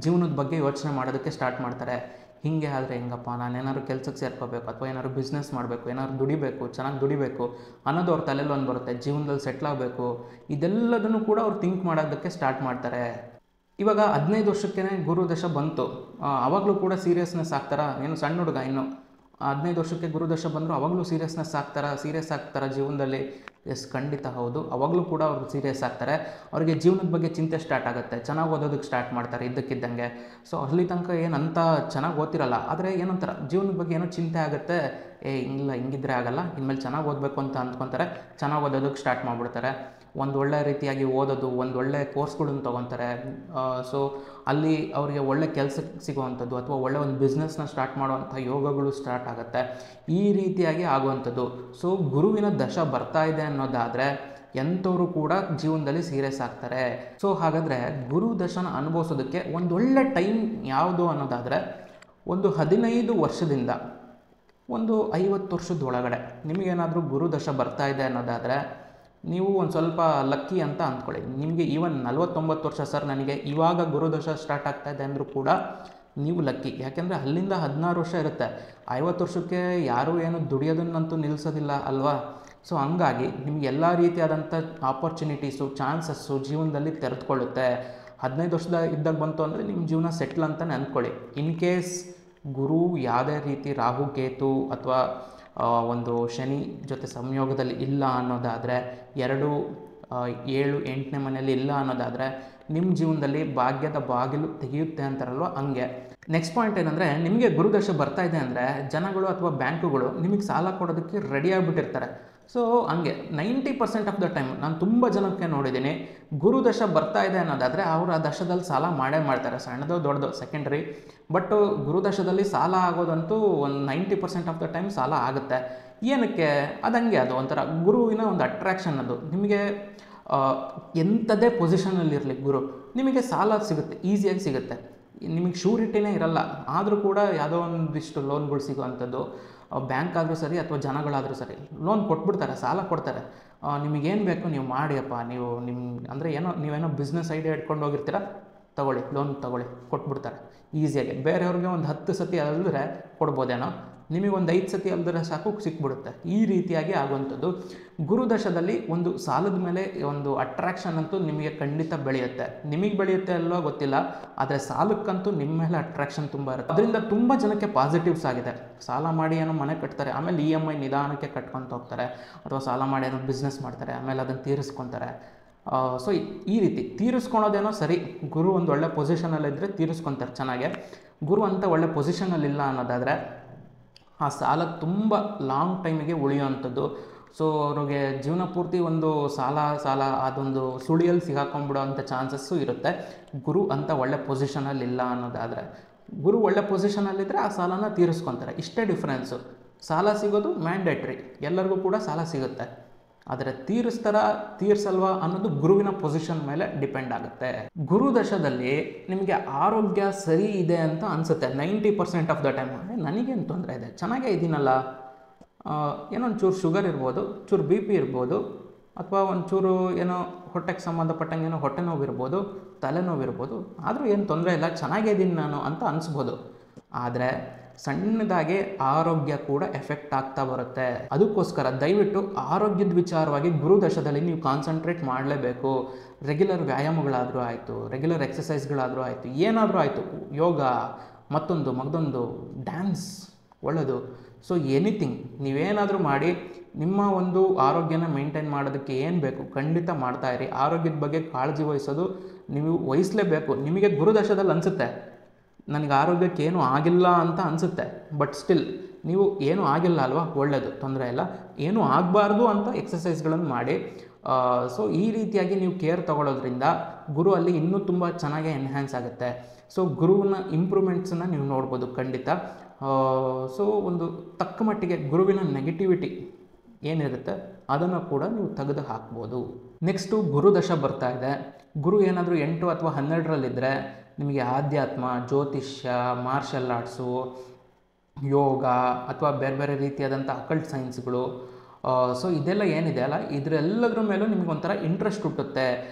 ಜೀವನದ ಬಗ್ಗೆ ಯೋಚನೆ ಮಾಡೋದಕ್ಕೆ ಸ್ಟಾರ್ಟ್ ಮಾಡ್ತಾರೆ. ಹೀಗೆ ಆದರೆ ಹೆಂಗಪ್ಪ, ನಾನೇನಾದ್ರು ಕೆಲಸಕ್ಕೆ ಸೇರ್ಕೋಬೇಕು ಅಥವಾ ಏನಾದ್ರು ಬಿಸ್ನೆಸ್ ಮಾಡಬೇಕು, ಏನಾದ್ರು ದುಡಿಬೇಕು, ಚೆನ್ನಾಗಿ ದುಡಿಬೇಕು ಅನ್ನೋದು ಅವ್ರ ತಲೆಯಲ್ಲಿ ಒಂದು ಬರುತ್ತೆ. ಜೀವನದಲ್ಲಿ ಸೆಟ್ಲ್ ಆಗಬೇಕು, ಇದೆಲ್ಲದನ್ನು ಕೂಡ ಅವ್ರು ಥಿಂಕ್ ಮಾಡೋದಕ್ಕೆ ಸ್ಟಾರ್ಟ್ ಮಾಡ್ತಾರೆ. ಇವಾಗ 15 ವರ್ಷಕ್ಕೇ ಗುರುದಶ ಬಂತು, ಆವಾಗಲೂ ಕೂಡ ಸೀರಿಯಸ್ನೆಸ್ ಆಗ್ತಾರಾ? ಏನು ಸಣ್ಣ ಹುಡುಗ ಇನ್ನು 15 ವರ್ಷಕ್ಕೆ ಗುರುದಶ ಬಂದರೂ ಅವಾಗಲೂ ಸೀರಿಯಸ್ ಆಗ್ತಾರಾ ಜೀವನದಲ್ಲಿ? ಎಸ್, ಖಂಡಿತ ಹೌದು. ಅವಾಗಲೂ ಕೂಡ ಅವರು ಸೀರಿಯಸ್ ಆಗ್ತಾರೆ. ಅವರಿಗೆ ಜೀವನದ ಬಗ್ಗೆ ಚಿಂತೆ ಸ್ಟಾರ್ಟ್ ಆಗುತ್ತೆ, ಚೆನ್ನಾಗಿ ಓದೋದಕ್ಕೆ ಸ್ಟಾರ್ಟ್ ಮಾಡ್ತಾರೆ ಇದ್ದಕ್ಕಿದ್ದಂಗೆ. ಸೊ ಅಲ್ಲಿ ತನಕ ಏನಂತ ಚೆನ್ನಾಗಿ ಓದ್ತಿರಲ್ಲ, ಆದರೆ ಏನಂತಾರೆ ಜೀವನದ ಬಗ್ಗೆ ಏನೋ ಚಿಂತೆ ಆಗುತ್ತೆ, ಇಲ್ಲ ಹಿಂಗಿದ್ರೆ ಆಗಲ್ಲ, ಇನ್ಮೇಲೆ ಚೆನ್ನಾಗಿ ಓದಬೇಕು ಅಂತ ಅಂದ್ಕೊತಾರೆ, ಚೆನ್ನಾಗಿ ಓದೋದಕ್ಕೆ ಸ್ಟಾರ್ಟ್ ಮಾಡಿಬಿಡ್ತಾರೆ. ಒಂದು ಒಳ್ಳೆ ರೀತಿಯಾಗಿ ಓದೋದು, ಒಂದು ಒಳ್ಳೆ ಕೋರ್ಸ್ಗಳನ್ನು ತೊಗೊತಾರೆ. ಸೊ ಅಲ್ಲಿ ಅವರಿಗೆ ಒಳ್ಳೆ ಕೆಲಸಕ್ಕೆ ಸಿಗುವಂಥದ್ದು ಅಥವಾ ಒಳ್ಳೆ ಒಂದು ಬಿಸ್ನೆಸ್ನ ಸ್ಟಾರ್ಟ್ ಮಾಡುವಂಥ ಯೋಗಗಳು ಸ್ಟಾರ್ಟ್ ಆಗುತ್ತೆ. ಈ ರೀತಿಯಾಗಿ ಆಗುವಂಥದ್ದು. ಸೊ ಗುರುವಿನ ದಶ ಬರ್ತಾ ಇದೆ ಅನ್ನೋದಾದರೆ ಎಂಥವರು ಕೂಡ ಜೀವನದಲ್ಲಿ ಸೀರಿಯಸ್ ಆಗ್ತಾರೆ. ಸೊ ಹಾಗಾದರೆ ಗುರು ದಶನ ಅನುಭವಿಸೋದಕ್ಕೆ ಒಂದೊಳ್ಳೆ ಟೈಮ್ ಯಾವುದು ಅನ್ನೋದಾದರೆ, ಒಂದು 15 ವರ್ಷದಿಂದ ಒಂದು 50 ವರ್ಷದೊಳಗಡೆ ನಿಮಗೇನಾದರೂ ಗುರು ದಶ ಬರ್ತಾ ಇದೆ ಅನ್ನೋದಾದರೆ ನೀವು ಒಂದು ಸ್ವಲ್ಪ ಲಕ್ಕಿ ಅಂತ ಅಂದ್ಕೊಳ್ಳಿ. ನಿಮಗೆ ಈವನ್ 49 ವರ್ಷ ಸರ್ ನನಗೆ ಇವಾಗ ಗುರುದಶ ಸ್ಟಾರ್ಟ್ ಆಗ್ತಾ ಇದೆ ಅಂದರೂ ಕೂಡ ನೀವು ಲಕ್ಕಿ. ಯಾಕೆಂದರೆ ಅಲ್ಲಿಂದ 16 ವರ್ಷ ಇರುತ್ತೆ. 50 ವರ್ಷಕ್ಕೆ ಯಾರೂ ಏನು ದುಡಿಯೋದನ್ನಂತೂ ನಿಲ್ಲಿಸೋದಿಲ್ಲ ಅಲ್ವಾ? ಸೊ ಹಂಗಾಗಿ ನಿಮ್ಗೆ ಎಲ್ಲ ರೀತಿಯಾದಂಥ ಆಪರ್ಚುನಿಟೀಸು, ಚಾನ್ಸಸ್ಸು ಜೀವನದಲ್ಲಿ ತೆರೆದುಕೊಳ್ಳುತ್ತೆ. 15 ವರ್ಷದ ಇದ್ದಾಗ ಬಂತು ಅಂದರೆ ನಿಮ್ಮ ಜೀವನ ಸೆಟ್ಲ್ ಅಂತಲೇ ಅಂದ್ಕೊಳ್ಳಿ. ಇನ್ ಕೇಸ್ ಗುರು ಯಾವುದೇ ರೀತಿ ರಾಹು ಕೇತು ಅಥವಾ ಒಂದು ಶನಿ ಜೊತೆ ಸಂಯೋಗದಲ್ಲಿ ಇಲ್ಲ ಅನ್ನೋದಾದರೆ, 2, 7, 8ನೇ ಮನೆಯಲ್ಲಿ ಇಲ್ಲ ಅನ್ನೋದಾದರೆ ನಿಮ್ಮ ಜೀವನದಲ್ಲಿ ಭಾಗ್ಯದ ಬಾಗಿಲು ತೆಗೆಯುತ್ತೆ ಅಂತಾರಲ್ವ, ಹಂಗೆ. ನೆಕ್ಸ್ಟ್ ಪಾಯಿಂಟ್ ಏನಂದರೆ, ನಿಮಗೆ ಗುರುದಶ ಬರ್ತಾ ಇದೆ ಅಂದರೆ ಜನಗಳು ಅಥವಾ ಬ್ಯಾಂಕುಗಳು ನಿಮಗೆ ಸಾಲ ಕೊಡೋದಕ್ಕೆ ರೆಡಿ ಆಗಿಬಿಟ್ಟಿರ್ತಾರೆ. ಸೊ ಹಂಗೆ 90% ಆಫ್ ದ ಟೈಮ್ ನಾನು ತುಂಬ ಜನಕ್ಕೆ ನೋಡಿದ್ದೀನಿ, ಗುರುದಶ ಬರ್ತಾ ಇದೆ ಅನ್ನೋದಾದರೆ ಅವರು ಆ ದಶದಲ್ಲಿ ಸಾಲ ಮಾಡೇ ಮಾಡ್ತಾರೆ. ಸಣ್ಣದೋ ದೊಡ್ಡದೋ ಸೆಕೆಂಡ್ರಿ, ಬಟ್ ಗುರುದಶದಲ್ಲಿ ಸಾಲ ಆಗೋದಂತೂ ಒಂದು 90% ಆಫ್ ದ ಟೈಮ್ ಸಾಲ ಆಗುತ್ತೆ. ಏನಕ್ಕೆ? ಅದಂಗೆ, ಅದು ಒಂಥರ ಗುರುವಿನ ಒಂದು ಅಟ್ರ್ಯಾಕ್ಷನ್. ಅದು ನಿಮಗೆ ಎಂಥದೇ ಪೊಸಿಷನಲ್ಲಿರಲಿ ಗುರು ನಿಮಗೆ ಸಾಲ ಸಿಗುತ್ತೆ, ಈಸಿಯಾಗಿ ಸಿಗುತ್ತೆ. ನಿಮಗೆ ಶ್ಯೂರಿಟಿನೇ ಇರಲ್ಲ, ಆದರೂ ಕೂಡ ಯಾವುದೋ ಒಂದಿಷ್ಟು ಲೋನ್ಗಳು ಸಿಗೋವಂಥದ್ದು. ಬ್ಯಾಂಕ್ ಆದರೂ ಸರಿ ಅಥವಾ ಜನಗಳಾದರೂ ಸರಿ ಲೋನ್ ಕೊಟ್ಬಿಡ್ತಾರೆ, ಸಾಲ ಕೊಡ್ತಾರೆ. ನಿಮಗೇನು ಬೇಕು ನೀವು ಮಾಡಿಯಪ್ಪ, ನೀವು ಅಂದರೆ ನೀವೇನೋ ಬಿಸ್ನೆಸ್ ಐಡಿಯಾ ಇಟ್ಕೊಂಡು ಹೋಗಿರ್ತೀರ, ತೊಗೊಳ್ಳಿ ಲೋನ್ ತೊಗೊಳ್ಳಿ, ಕೊಟ್ಬಿಡ್ತಾರೆ ಈಸಿಯಾಗಿ. ಬೇರೆಯವ್ರಿಗೆ ಒಂದು 10 ಸತಿ ಅಲ್ದ್ರೆ ಕೊಡ್ಬೋದೇನೋ, ನಿಮಗೊಂದು 5 ಸತಿ ಅಲ್ದ್ರೆ ಸಾಕು ಸಿಕ್ಬಿಡುತ್ತೆ. ಈ ರೀತಿಯಾಗಿ ಆಗುವಂಥದ್ದು. ಗುರುದಶದಲ್ಲಿ ಒಂದು ಸಾಲದ ಮೇಲೆ ಒಂದು ಅಟ್ರ್ಯಾಕ್ಷನ್ ಅಂತೂ ನಿಮಗೆ ಖಂಡಿತ ಬೆಳೆಯುತ್ತೆ. ನಿಮಗೆ ಬೆಳೆಯುತ್ತೆ ಅಲ್ಲೋ ಗೊತ್ತಿಲ್ಲ, ಆದರೆ ಸಾಲಕ್ಕಂತೂ ನಿಮ್ಮ ಮೇಲೆ ಅಟ್ರ್ಯಾಕ್ಷನ್ ತುಂಬ ಇರುತ್ತೆ. ಅದರಿಂದ ತುಂಬ ಜನಕ್ಕೆ ಪಾಸಿಟಿವ್ಸ್ ಆಗಿದೆ. ಸಾಲ ಮಾಡಿ ಏನೋ ಮನೆ ಕಟ್ತಾರೆ, ಆಮೇಲೆ EMI ನಿಧಾನಕ್ಕೆ ಕಟ್ಕೊತ ಹೋಗ್ತಾರೆ, ಅಥವಾ ಸಾಲ ಮಾಡಿ ಏನೋ ಬಿಸ್ನೆಸ್ ಮಾಡ್ತಾರೆ, ಆಮೇಲೆ ಅದನ್ನು ತೀರಿಸ್ಕೊತಾರೆ. ಸೊ ಈ ರೀತಿ ತೀರಿಸ್ಕೊಳೋದೇನೋ ಸರಿ, ಗುರು ಒಂದು ಒಳ್ಳೆ ಪೊಸಿಷನಲ್ಲಿದ್ದರೆ ತೀರಿಸ್ಕೊತಾರೆ ಚೆನ್ನಾಗೆ. ಗುರು ಅಂತ ಒಳ್ಳೆ ಪೊಸಿಷನಲ್ಲಿಲ್ಲ ಅನ್ನೋದಾದರೆ ಆ ಸಾಲ ತುಂಬ ಲಾಂಗ್ ಟೈಮಿಗೆ ಉಳಿಯುವಂಥದ್ದು. ಸೊ ಅವ್ರಿಗೆ ಜೀವನ ಪೂರ್ತಿ ಒಂದು ಸಾಲ ಅದೊಂದು ಸುಳಿಯಲ್ಲಿ ಸಿಗಾಕೊಂಡ್ಬಿಡೋ ಅಂಥ ಚಾನ್ಸಸ್ಸು ಇರುತ್ತೆ. ಗುರು ಅಂತ ಒಳ್ಳೆ ಪೊಸಿಷನಲ್ಲಿಲ್ಲ ಅನ್ನೋದಾದರೆ, ಗುರು ಒಳ್ಳೆ ಪೊಸಿಷನಲ್ಲಿದ್ದರೆ ಆ ಸಾಲನ ತೀರಿಸ್ಕೊತಾರೆ. ಇಷ್ಟೇ ಡಿಫ್ರೆನ್ಸು. ಸಾಲ ಸಿಗೋದು ಮ್ಯಾಂಡೇಟ್ರಿ, ಎಲ್ಲರಿಗೂ ಕೂಡ ಸಾಲ ಸಿಗುತ್ತೆ. ಆದರೆ ತೀರಿಸಲ್ವಾ ಅನ್ನೋದು ಗುರುವಿನ ಪೊಸಿಷನ್ ಮೇಲೆ ಡಿಪೆಂಡ್ ಆಗುತ್ತೆ. ಗುರುದಶದಲ್ಲಿ ನಿಮಗೆ ಆರೋಗ್ಯ ಸರಿ ಇದೆ ಅಂತ ಅನಿಸುತ್ತೆ 90% ಆಫ್ ದ ಟೈಮ್. ನನಗೇನು ತೊಂದರೆ ಇದೆ, ಚೆನ್ನಾಗೇ ಇದ್ದೀನಲ್ಲ, ಏನೋ ಒಂಚೂರು ಶುಗರ್ ಇರ್ಬೋದು, ಚೂರು BP ಇರ್ಬೋದು, ಅಥವಾ ಒಂಚೂರು ಏನೋ ಹೊಟ್ಟೆಗೆ ಸಂಬಂಧಪಟ್ಟಂಗೆ ಏನೋ ಹೊಟ್ಟೆ ನೋವು ಇರ್ಬೋದು, ತಲೆನೋವು ಇರ್ಬೋದು, ಆದರೂ ಏನು ತೊಂದರೆ ಇಲ್ಲ, ಚೆನ್ನಾಗೇ ಇದ್ದೀನಿ ನಾನು ಅಂತ ಅನಿಸ್ಬೋದು. ಆದರೆ ಸಣ್ಣದಾಗಿ ಆರೋಗ್ಯ ಕೂಡ ಎಫೆಕ್ಟ್ ಆಗ್ತಾ ಬರುತ್ತೆ. ಅದಕ್ಕೋಸ್ಕರ ದಯವಿಟ್ಟು ಆರೋಗ್ಯದ ವಿಚಾರವಾಗಿ ಗುರುದಶದಲ್ಲಿ ನೀವು ಕಾನ್ಸಂಟ್ರೇಟ್ ಮಾಡಲೇಬೇಕು. ರೆಗ್ಯುಲರ್ ವ್ಯಾಯಾಮಗಳಾದರೂ ಆಯಿತು, ರೆಗ್ಯುಲರ್ ಎಕ್ಸಸೈಸ್ಗಳಾದರೂ ಆಯಿತು, ಏನಾದರೂ ಆಯಿತು, ಯೋಗ, ಮತ್ತೊಂದು ಡ್ಯಾನ್ಸ್ ಒಳ್ಳೆಯದು. ಸೊ ಎನಿಥಿಂಗ್ ನೀವೇನಾದರೂ ಮಾಡಿ ನಿಮ್ಮ ಒಂದು ಆರೋಗ್ಯನ ಮೇಂಟೈನ್ ಮಾಡೋದಕ್ಕೆ ಏನು ಬೇಕು ಖಂಡಿತ ಮಾಡ್ತಾಯಿರಿ. ಆರೋಗ್ಯದ ಬಗ್ಗೆ ಕಾಳಜಿ ವಹಿಸೋದು ನೀವು ವಹಿಸಲೇಬೇಕು. ನಿಮಗೆ ಗುರುದಶದಲ್ಲಿ ಅನಿಸುತ್ತೆ ನನಗೆ ಆರೋಗ್ಯಕ್ಕೆ ಏನೂ ಆಗಿಲ್ಲ ಅಂತ ಅನಿಸುತ್ತೆ, ಬಟ್ ಸ್ಟಿಲ್ ನೀವು ಏನೂ ಆಗಿಲ್ಲ ಅಲ್ವಾ, ಒಳ್ಳೆಯದು, ತೊಂದರೆ ಇಲ್ಲ. ಏನೂ ಆಗಬಾರ್ದು ಅಂತ ಎಕ್ಸಸೈಸ್ಗಳನ್ನು ಮಾಡಿ. ಸೊ ಈ ರೀತಿಯಾಗಿ ನೀವು ಕೇರ್ ತೊಗೊಳ್ಳೋದ್ರಿಂದ ಗುರು ಅಲ್ಲಿ ಇನ್ನೂ ತುಂಬ ಚೆನ್ನಾಗಿ ಎನ್ಹ್ಯಾನ್ಸ್ ಆಗುತ್ತೆ. ಸೊ ಗುರುವಿನ ಇಂಪ್ರೂವ್ಮೆಂಟ್ಸನ್ನು ನೀವು ನೋಡ್ಬೋದು ಖಂಡಿತ. ಸೊ ಒಂದು ತಕ್ಕ ಮಟ್ಟಿಗೆ ಗುರುವಿನ ನೆಗೆಟಿವಿಟಿ ಏನಿರುತ್ತೆ ಅದನ್ನು ಕೂಡ ನೀವು ತೆಗೆದು ಹಾಕ್ಬೋದು. ನೆಕ್ಸ್ಟು ಗುರುದಶ ಬರ್ತಾ ಇದೆ. ಗುರು ಏನಾದರೂ 8 ಅಥವಾ 12ರಲ್ಲಿದ್ದರೆ ನಿಮಗೆ ಆಧ್ಯಾತ್ಮ, ಜ್ಯೋತಿಷ್ಯ, ಮಾರ್ಷಲ್ ಆರ್ಟ್ಸು, ಯೋಗ ಅಥವಾ ಬೇರೆ ಬೇರೆ ರೀತಿಯಾದಂಥ ಅಕಲ್ಟ್ ಸೈನ್ಸ್ಗಳು, ಸೊ ಇದೆಲ್ಲ ಏನಿದೆ ಅಲ್ಲ, ಇದರೆಲ್ಲದ್ರ ಮೇಲೂ ನಿಮಗೆ ಒಂಥರ ಇಂಟ್ರೆಸ್ಟ್ ಹುಟ್ಟುತ್ತೆ.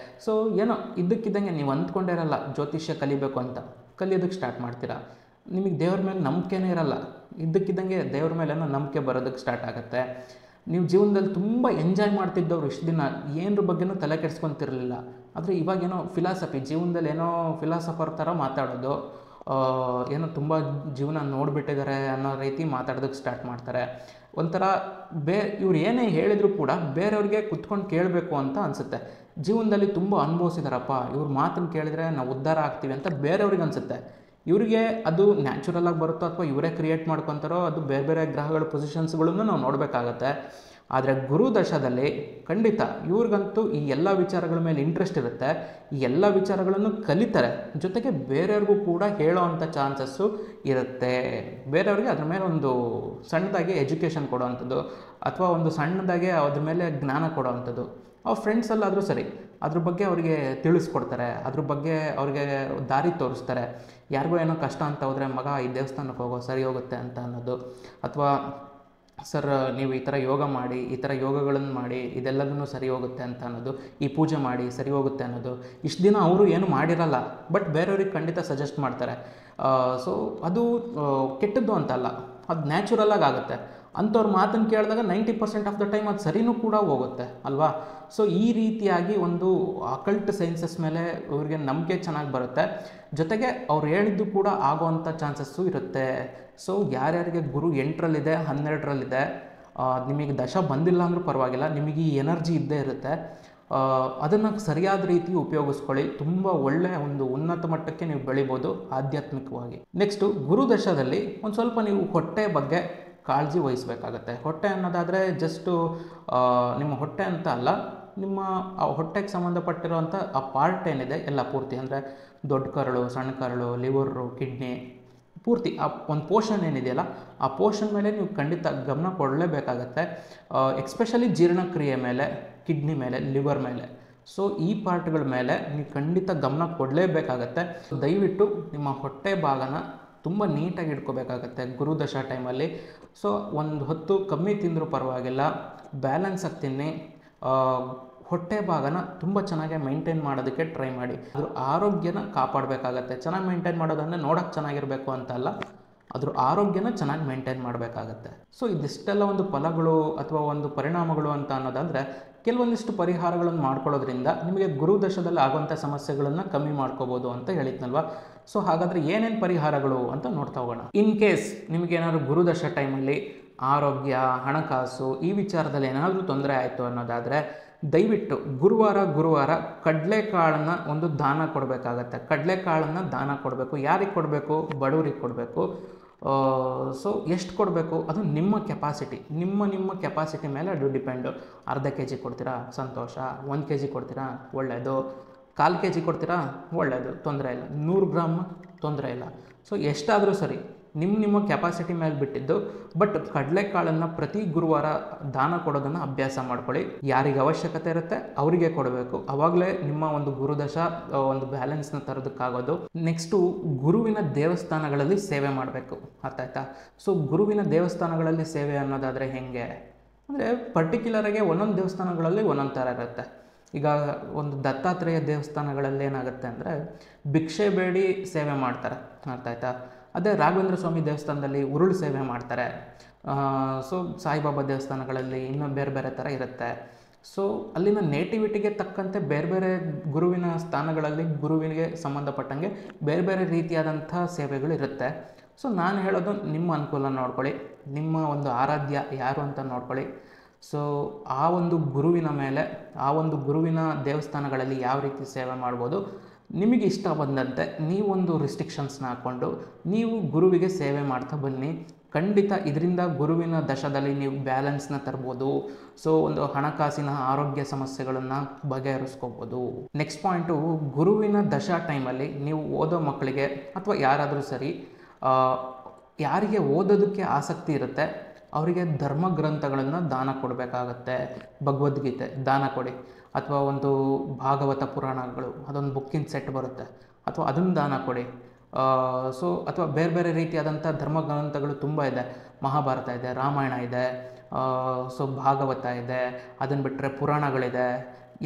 ಸೊ ಏನೋ ಇದ್ದಕ್ಕಿದ್ದಂಗೆ ನೀವು ಅಂದ್ಕೊಂಡಿರಲ್ಲ ಜ್ಯೋತಿಷ್ಯ ಕಲಿಬೇಕು ಅಂತ, ಕಲಿಯೋದಕ್ಕೆ ಸ್ಟಾರ್ಟ್ ಮಾಡ್ತೀರಾ. ನಿಮಗೆ ದೇವ್ರ ಮೇಲೆ ನಂಬಿಕೆನೇ ಇರಲ್ಲ, ಇದ್ದಕ್ಕಿದ್ದಂಗೆ ದೇವ್ರ ಮೇಲೇನೋ ನಂಬಿಕೆ ಬರೋದಕ್ಕೆ ಸ್ಟಾರ್ಟ್ ಆಗುತ್ತೆ. ನೀವು ಜೀವನದಲ್ಲಿ ತುಂಬ ಎಂಜಾಯ್ ಮಾಡ್ತಿದ್ದವ್ರು ಇಷ್ಟು ದಿನ ಏನರ ಬಗ್ಗೆನೂ ತಲೆ ಕೆಡಿಸ್ಕೊತಿರಲಿಲ್ಲ. ಆದರೆ ಇವಾಗೇನೋ ಫಿಲಾಸಫಿ, ಜೀವನದಲ್ಲಿ ಏನೋ ಫಿಲಾಸಫರ್ ಥರ ಮಾತಾಡೋದು, ಏನೋ ತುಂಬ ಜೀವನ ನೋಡಿಬಿಟ್ಟಿದ್ದಾರೆ ಅನ್ನೋ ರೀತಿ ಮಾತಾಡೋದಕ್ಕೆ ಸ್ಟಾರ್ಟ್ ಮಾಡ್ತಾರೆ. ಒಂಥರ ಇವ್ರು ಏನೇ ಹೇಳಿದರೂ ಕೂಡ ಬೇರೆಯವ್ರಿಗೆ ಕುತ್ಕೊಂಡು ಕೇಳಬೇಕು ಅಂತ ಅನಿಸುತ್ತೆ. ಜೀವನದಲ್ಲಿ ತುಂಬ ಅನುಭವಿಸಿದಾರಪ್ಪ, ಇವ್ರ ಮಾತನ್ನು ಕೇಳಿದರೆ ನಾವು ಉದ್ಧಾರ ಆಗ್ತೀವಿ ಅಂತ ಬೇರೆಯವ್ರಿಗೆ ಅನಿಸುತ್ತೆ. ಇವರಿಗೆ ಅದು ನ್ಯಾಚುರಲಾಗಿ ಬರುತ್ತೋ ಅಥವಾ ಇವರೇ ಕ್ರಿಯೇಟ್ ಮಾಡ್ಕೊತಾರೋ, ಅದು ಬೇರೆ ಬೇರೆ ಗ್ರಹಗಳ ಪೊಸಿಷನ್ಸ್ಗಳನ್ನು ನಾವು ನೋಡಬೇಕಾಗತ್ತೆ. ಆದರೆ ಗುರು ದಶದಲ್ಲಿ ಖಂಡಿತ ಇವ್ರಿಗಂತೂ ಈ ಎಲ್ಲ ವಿಚಾರಗಳ ಮೇಲೆ ಇಂಟ್ರೆಸ್ಟ್ ಇರುತ್ತೆ, ಈ ಎಲ್ಲ ವಿಚಾರಗಳನ್ನು ಕಲಿತಾರೆ, ಜೊತೆಗೆ ಬೇರೆಯವ್ರಿಗೂ ಕೂಡ ಹೇಳೋ ಅಂಥ ಚಾನ್ಸಸ್ಸು ಇರುತ್ತೆ. ಬೇರೆಯವ್ರಿಗೆ ಅದ್ರ ಮೇಲೆ ಒಂದು ಸಣ್ಣದಾಗಿ ಎಜುಕೇಷನ್ ಕೊಡೋವಂಥದ್ದು ಅಥವಾ ಒಂದು ಸಣ್ಣದಾಗೆ ಅದ್ರ ಮೇಲೆ ಜ್ಞಾನ ಕೊಡೋವಂಥದ್ದು. ಅವ್ರ ಫ್ರೆಂಡ್ಸಲ್ಲಾದರೂ ಸರಿ ಅದ್ರ ಬಗ್ಗೆ ಅವರಿಗೆ ತಿಳಿಸ್ಕೊಡ್ತಾರೆ, ಅದ್ರ ಬಗ್ಗೆ ಅವ್ರಿಗೆ ದಾರಿ ತೋರಿಸ್ತಾರೆ. ಯಾರಿಗೂ ಏನೋ ಕಷ್ಟ ಅಂತ ಹೋದರೆ, ಮಗ ಈ ದೇವಸ್ಥಾನಕ್ಕೆ ಹೋಗೋ ಸರಿ ಹೋಗುತ್ತೆ ಅಂತ ಅನ್ನೋದು, ಅಥವಾ ಸರ್ ನೀವು ಈ ಥರ ಯೋಗ ಮಾಡಿ, ಈ ಥರ ಯೋಗಗಳನ್ನು ಮಾಡಿ, ಇದೆಲ್ಲದನ್ನು ಸರಿ ಹೋಗುತ್ತೆ ಅಂತ ಅನ್ನೋದು, ಈ ಪೂಜೆ ಮಾಡಿ ಸರಿ ಹೋಗುತ್ತೆ ಅನ್ನೋದು. ಇಷ್ಟು ದಿನ ಅವರು ಏನು ಮಾಡಿರಲ್ಲ, ಬಟ್ ಬೇರೆಯವ್ರಿಗೆ ಖಂಡಿತ ಸಜೆಸ್ಟ್ ಮಾಡ್ತಾರೆ. ಸೊ ಅದು ಕೆಟ್ಟದ್ದು ಅಂತಲ್ಲ, ಅದು ನ್ಯಾಚುರಲಾಗಿ ಆಗುತ್ತೆ. ಅಂಥವ್ರ ಮಾತನ್ನು ಕೇಳಿದಾಗ 90% ಆಫ್ ದ ಟೈಮ್ ಅದು ಸರಿನೂ ಕೂಡ ಹೋಗುತ್ತೆ ಅಲ್ವಾ. ಸೊ ಈ ರೀತಿಯಾಗಿ ಒಂದು ಅಕಲ್ಟ್ ಸೈನ್ಸಸ್ ಮೇಲೆ ಇವ್ರಿಗೆ ನಂಬಿಕೆ ಚೆನ್ನಾಗಿ ಬರುತ್ತೆ, ಜೊತೆಗೆ ಅವ್ರು ಹೇಳಿದ್ದು ಕೂಡ ಆಗೋವಂಥ ಚಾನ್ಸಸ್ಸು ಇರುತ್ತೆ. ಸೊ ಯಾರ್ಯಾರಿಗೆ ಗುರು 8ರಲ್ಲಿದೆ 12ರಲ್ಲಿದೆ, ನಿಮಗೆ ದಶ ಬಂದಿಲ್ಲ ಅಂದರೂ ಪರವಾಗಿಲ್ಲ, ನಿಮಗೆ ಈ ಎನರ್ಜಿ ಇದ್ದೇ ಇರುತ್ತೆ. ಅದನ್ನು ಸರಿಯಾದ ರೀತಿ ಉಪಯೋಗಿಸ್ಕೊಳ್ಳಿ, ತುಂಬ ಒಳ್ಳೆಯ ಒಂದು ಉನ್ನತ ಮಟ್ಟಕ್ಕೆ ನೀವು ಬೆಳಿಬೋದು ಆಧ್ಯಾತ್ಮಿಕವಾಗಿ. ನೆಕ್ಸ್ಟು ಗುರುದಶದಲ್ಲಿ ಒಂದು ಸ್ವಲ್ಪ ನೀವು ಹೊಟ್ಟೆ ಬಗ್ಗೆ ಕಾಳಜಿ ವಹಿಸಬೇಕಾಗತ್ತೆ. ಹೊಟ್ಟೆ ಅನ್ನೋದಾದರೆ ಜಸ್ಟು ನಿಮ್ಮ ಹೊಟ್ಟೆ ಅಂತ ಅಲ್ಲ, ನಿಮ್ಮ ಆ ಹೊಟ್ಟೆಗೆ ಸಂಬಂಧಪಟ್ಟಿರೋವಂಥ ಆ ಪಾರ್ಟ್ ಏನಿದೆ ಎಲ್ಲ ಪೂರ್ತಿ, ಅಂದರೆ ದೊಡ್ಡ ಕರಳು, ಸಣ್ಣ ಕರಳು, ಲಿವರು, ಕಿಡ್ನಿ, ಪೂರ್ತಿ ಆ ಒಂದು ಪೋರ್ಷನ್ ಏನಿದೆಯಲ್ಲ ಆ ಪೋರ್ಷನ್ ಮೇಲೆ ನೀವು ಖಂಡಿತ ಗಮನ ಕೊಡಲೇಬೇಕಾಗತ್ತೆ. ಎಕ್ಸ್ಪೆಷಲಿ ಜೀರ್ಣಕ್ರಿಯೆ ಮೇಲೆ, ಕಿಡ್ನಿ ಮೇಲೆ, ಲಿವರ್ ಮೇಲೆ. ಸೊ ಈ ಪಾರ್ಟ್ಗಳ ಮೇಲೆ ನೀವು ಖಂಡಿತ ಗಮನ ಕೊಡಲೇಬೇಕಾಗತ್ತೆ. ದಯವಿಟ್ಟು ನಿಮ್ಮ ಹೊಟ್ಟೆ ಭಾಗನ ತುಂಬ ನೀಟಾಗಿ ಇಟ್ಕೋಬೇಕಾಗತ್ತೆ ಗುರುದಶ ಟೈಮಲ್ಲಿ. ಸೊ ಒಂದು ಹೊತ್ತು ಕಮ್ಮಿ ತಿಂದರೂ ಪರವಾಗಿಲ್ಲ, ಬ್ಯಾಲೆನ್ಸಾಗಿ ತಿನ್ನಿ. ಹೊಟ್ಟೆ ಭಾಗನ ತುಂಬ ಚೆನ್ನಾಗಿ ಮೈಂಟೈನ್ ಮಾಡೋದಕ್ಕೆ ಟ್ರೈ ಮಾಡಿ. ಅದ್ರ ಆರೋಗ್ಯನ ಕಾಪಾಡಬೇಕಾಗತ್ತೆ. ಚೆನ್ನಾಗಿ ಮೈಂಟೈನ್ ಮಾಡೋದಂದರೆ ನೋಡೋಕ್ಕೆ ಚೆನ್ನಾಗಿರಬೇಕು ಅಂತ ಅಲ್ಲ, ಅದ್ರ ಆರೋಗ್ಯನ ಚೆನ್ನಾಗಿ ಮೈಂಟೈನ್ ಮಾಡಬೇಕಾಗತ್ತೆ. ಸೊ ಇದಿಷ್ಟೆಲ್ಲ ಒಂದು ಫಲಗಳು ಅಥವಾ ಒಂದು ಪರಿಣಾಮಗಳು ಅಂತ ಅನ್ನೋದಾದರೆ, ಕೆಲವೊಂದಿಷ್ಟು ಪರಿಹಾರಗಳನ್ನು ಮಾಡ್ಕೊಳ್ಳೋದ್ರಿಂದ ನಿಮಗೆ ಗುರುದಶದಲ್ಲಿ ಆಗುವಂಥ ಸಮಸ್ಯೆಗಳನ್ನು ಕಮ್ಮಿ ಮಾಡ್ಕೋಬೋದು ಅಂತ ಹೇಳಿದ್ನಲ್ವ. ಸೊ ಹಾಗಾದರೆ ಏನೇನು ಪರಿಹಾರಗಳು ಅಂತ ನೋಡ್ತಾ ಹೋಗೋಣ. ಇನ್ ಕೇಸ್ ನಿಮಗೇನಾದ್ರು ಗುರುದಶ ಟೈಮಲ್ಲಿ ಆರೋಗ್ಯ, ಹಣಕಾಸು ಈ ವಿಚಾರದಲ್ಲಿ ಏನಾದರೂ ತೊಂದರೆ ಆಯಿತು ಅನ್ನೋದಾದರೆ, ದಯವಿಟ್ಟು ಗುರುವಾರ ಕಡಲೆಕಾಳನ್ನು ಒಂದು ದಾನ ಕೊಡಬೇಕಾಗತ್ತೆ. ಕಡಲೆಕಾಳನ್ನು ದಾನ ಕೊಡಬೇಕು. ಯಾರಿಗೆ ಕೊಡಬೇಕು? ಬಡವರಿಗೆ ಕೊಡಬೇಕು. ಸೊ ಎಷ್ಟು ಕೊಡಬೇಕು ಅದು ನಿಮ್ಮ ಕೆಪಾಸಿಟಿ, ನಿಮ್ಮ ಕೆಪಾಸಿಟಿ ಮೇಲೆ ಅದು ಡಿಪೆಂಡು. ಅರ್ಧ kg ಕೊಡ್ತೀರಾ ಸಂತೋಷ, 1 kg ಕೊಡ್ತೀರಾ ಒಳ್ಳೆಯದು, 1/4 kg ಕೊಡ್ತೀರಾ ಒಳ್ಳೆಯದು, ತೊಂದರೆ ಇಲ್ಲ, 100 ಗ್ರಾಮ್ ತೊಂದರೆ ಇಲ್ಲ. ಸೊ ಎಷ್ಟಾದರೂ ಸರಿ, ನಿಮ್ಮ ಕೆಪಾಸಿಟಿ ಮೇಲೆ ಬಿಟ್ಟಿದ್ದು. ಬಟ್ ಕಡಲೆಕಾಳನ್ನು ಪ್ರತಿ ಗುರುವಾರ ದಾನ ಕೊಡೋದನ್ನು ಅಭ್ಯಾಸ ಮಾಡ್ಕೊಳ್ಳಿ. ಯಾರಿಗೆ ಅವಶ್ಯಕತೆ ಇರುತ್ತೆ ಅವರಿಗೆ ಕೊಡಬೇಕು. ಆವಾಗಲೇ ನಿಮ್ಮ ಒಂದು ಗುರುದಶ ಒಂದು ಬ್ಯಾಲೆನ್ಸ್ನ ತರೋದಕ್ಕಾಗೋದು. ನೆಕ್ಸ್ಟು ಗುರುವಿನ ದೇವಸ್ಥಾನಗಳಲ್ಲಿ ಸೇವೆ ಮಾಡಬೇಕು. ಅರ್ಥ ಆಯ್ತಾ? ಸೊ ಗುರುವಿನ ದೇವಸ್ಥಾನಗಳಲ್ಲಿ ಸೇವೆ ಅನ್ನೋದಾದರೆ ಹೆಂಗೆ ಅಂದರೆ, ಪರ್ಟಿಕ್ಯುಲರಾಗಿ ಒಂದೊಂದು ದೇವಸ್ಥಾನಗಳಲ್ಲಿ ಒಂದೊಂದು ಥರ ಇರುತ್ತೆ. ಈಗ ಒಂದು ದತ್ತಾತ್ರೇಯ ದೇವಸ್ಥಾನಗಳಲ್ಲಿ ಏನಾಗುತ್ತೆ ಅಂದರೆ, ಭಿಕ್ಷೆ ಬೇಡಿ ಸೇವೆ ಮಾಡ್ತಾರೆ. ಅರ್ಥ ಆಯ್ತಾ? ಅದೇ ರಾಘವೇಂದ್ರ ಸ್ವಾಮಿ ದೇವಸ್ಥಾನದಲ್ಲಿ ಉರುಳು ಸೇವೆ ಮಾಡ್ತಾರೆ. ಸೊ ಸಾಯಿಬಾಬಾ ದೇವಸ್ಥಾನಗಳಲ್ಲಿ ಇನ್ನೂ ಬೇರೆ ಬೇರೆ ಥರ ಇರುತ್ತೆ. ಸೊ ಅಲ್ಲಿನ ನೇಟಿವಿಟಿಗೆ ತಕ್ಕಂತೆ ಬೇರೆ ಬೇರೆ ಗುರುವಿನ ಸ್ಥಾನಗಳಲ್ಲಿ ಗುರುವಿಗೆ ಸಂಬಂಧಪಟ್ಟಂಗೆ ಬೇರೆ ಬೇರೆ ರೀತಿಯಾದಂಥ ಸೇವೆಗಳು ಇರುತ್ತೆ. ಸೊ ನಾನು ಹೇಳೋದು ನಿಮ್ಮ ಅನುಕೂಲ ನೋಡ್ಕೊಳ್ಳಿ, ನಿಮ್ಮ ಒಂದು ಆರಾಧ್ಯ ಯಾರು ಅಂತ ನೋಡ್ಕೊಳ್ಳಿ. ಸೊ ಆ ಒಂದು ಗುರುವಿನ ಮೇಲೆ, ಆ ಒಂದು ಗುರುವಿನ ದೇವಸ್ಥಾನಗಳಲ್ಲಿ ಯಾವ ರೀತಿ ಸೇವೆ ಮಾಡ್ಬೋದು, ನಿಮಗೆ ಇಷ್ಟ ಬಂದಂತೆ ನೀವೊಂದು ರಿಸ್ಟ್ರಿಕ್ಷನ್ಸ್ನ ಹಾಕ್ಕೊಂಡು ನೀವು ಗುರುವಿಗೆ ಸೇವೆ ಮಾಡ್ತಾ ಬನ್ನಿ. ಖಂಡಿತ ಇದರಿಂದ ಗುರುವಿನ ದಶದಲ್ಲಿ ನೀವು ಬ್ಯಾಲೆನ್ಸ್ನ ತರ್ಬೋದು. ಸೊ ಒಂದು ಹಣಕಾಸಿನ ಆರೋಗ್ಯ ಸಮಸ್ಯೆಗಳನ್ನು ಬಗೆಹರಿಸ್ಕೋಬೋದು. ನೆಕ್ಸ್ಟ್ ಪಾಯಿಂಟು, ಗುರುವಿನ ದಶಾ ಟೈಮಲ್ಲಿ ನೀವು ಓದೋ ಮಕ್ಕಳಿಗೆ ಅಥವಾ ಯಾರಾದರೂ ಸರಿ ಯಾರಿಗೆ ಓದೋದಕ್ಕೆ ಆಸಕ್ತಿ ಇರುತ್ತೆ ಅವರಿಗೆ ಧರ್ಮ ಗ್ರಂಥಗಳನ್ನು ದಾನ ಕೊಡಬೇಕಾಗತ್ತೆ. ಭಗವದ್ಗೀತೆ ದಾನ ಕೊಡಿ, ಅಥವಾ ಒಂದು ಭಾಗವತ ಪುರಾಣಗಳು ಅದೊಂದು ಬುಕ್ಕಿನ ಸೆಟ್ ಬರುತ್ತೆ, ಅಥವಾ ಅದನ್ನು ದಾನ ಕೊಡಿ. ಸೊ ಅಥವಾ ಬೇರೆ ಬೇರೆ ರೀತಿಯಾದಂಥ ಧರ್ಮ ಗ್ರಂಥಗಳು ತುಂಬ ಇದೆ. ಮಹಾಭಾರತ ಇದೆ, ರಾಮಾಯಣ ಇದೆ, ಸೊ ಭಾಗವತ ಇದೆ, ಅದನ್ನು ಬಿಟ್ಟರೆ ಪುರಾಣಗಳಿದೆ,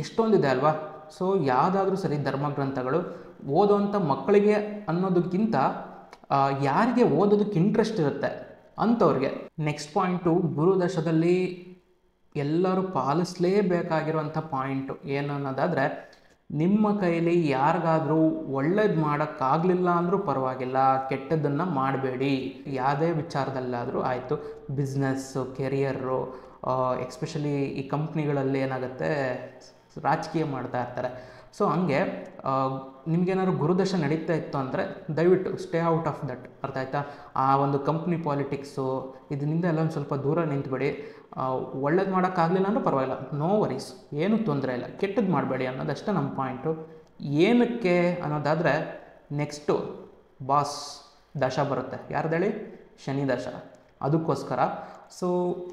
ಎಷ್ಟೊಂದಿದೆ ಅಲ್ವಾ. ಸೊ ಯಾವುದಾದ್ರೂ ಸರಿ ಧರ್ಮ ಗ್ರಂಥಗಳು ಓದೋವಂಥ ಮಕ್ಕಳಿಗೆ ಅನ್ನೋದಕ್ಕಿಂತ ಯಾರಿಗೆ ಓದೋದಕ್ಕೆ ಇಂಟ್ರೆಸ್ಟ್ ಇರುತ್ತೆ ಅಂಥವ್ರಿಗೆ. ನೆಕ್ಸ್ಟ್ ಪಾಯಿಂಟು, ಗುರುದಶದಲ್ಲಿ ಎಲ್ಲರೂ ಪಾಲಿಸಲೇಬೇಕಾಗಿರುವಂಥ ಪಾಯಿಂಟು ಏನು ಅನ್ನೋದಾದರೆ, ನಿಮ್ಮ ಕೈಲಿ ಯಾರಿಗಾದರೂ ಒಳ್ಳೇದು ಮಾಡೋಕ್ಕಾಗಲಿಲ್ಲ ಅಂದರೂ ಪರವಾಗಿಲ್ಲ, ಕೆಟ್ಟದ್ದನ್ನು ಮಾಡಬೇಡಿ. ಯಾವುದೇ ವಿಚಾರದಲ್ಲಾದರೂ ಆಯಿತು, ಬಿಸ್ನೆಸ್ಸು, ಕೆರಿಯರು, ಎಕ್ಸ್ಪೆಷಲಿ ಈ ಕಂಪ್ನಿಗಳಲ್ಲಿ ಏನಾಗುತ್ತೆ ರಾಜಕೀಯ ಮಾಡ್ತಾ ಇರ್ತಾರೆ. ಸೊ ಹಂಗೆ ನಿಮಗೇನಾದ್ರು ಗುರುದಶ ನಡೀತಾ ಇತ್ತು ಅಂದರೆ ದಯವಿಟ್ಟು ಸ್ಟೇ ಔಟ್ ಆಫ್ ದಟ್. ಅರ್ಥ ಆಯ್ತಾ? ಆ ಒಂದು ಕಂಪ್ನಿ ಪಾಲಿಟಿಕ್ಸು ಇದರಿಂದ ಎಲ್ಲ ಒಂದು ಸ್ವಲ್ಪ ದೂರ ನಿಂತುಬಿಡಿ. ಒಳ್ಳೇದು ಮಾಡೋಕ್ಕಾಗಲಿಲ್ಲ ಅಂದರೂ ಪರವಾಗಿಲ್ಲ, ನೋ ವರೀಸ್, ಏನೂ ತೊಂದರೆ ಇಲ್ಲ, ಕೆಟ್ಟದ್ದು ಮಾಡಬೇಡಿ ಅನ್ನೋದಷ್ಟೇ ನಮ್ಮ ಪಾಯಿಂಟು. ಏನಕ್ಕೆ ಅನ್ನೋದಾದರೆ, ನೆಕ್ಸ್ಟು ಬಾಸ್ ದಶ ಬರುತ್ತೆ. ಯಾರ್ದೇಳಿ? ಶನಿ ದಶ. ಅದಕ್ಕೋಸ್ಕರ ಸೊ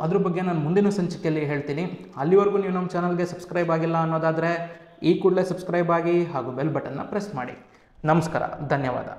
ಅದ್ರ ಬಗ್ಗೆ ನಾನು ಮುಂದಿನ ಸಂಚಿಕೆಯಲ್ಲಿ ಹೇಳ್ತೀನಿ. ಅಲ್ಲಿವರೆಗೂ ನೀವು ನಮ್ಮ ಚಾನಲ್ಗೆ ಸಬ್ಸ್ಕ್ರೈಬ್ ಆಗಿಲ್ಲ ಅನ್ನೋದಾದರೆ ಈ ಕೂಡಲೇ ಸಬ್ಸ್ಕ್ರೈಬ್ ಆಗಿ ಹಾಗೂ ಬೆಲ್ ಬಟನ್ನ ಪ್ರೆಸ್ ಮಾಡಿ. ನಮಸ್ಕಾರ, ಧನ್ಯವಾದ.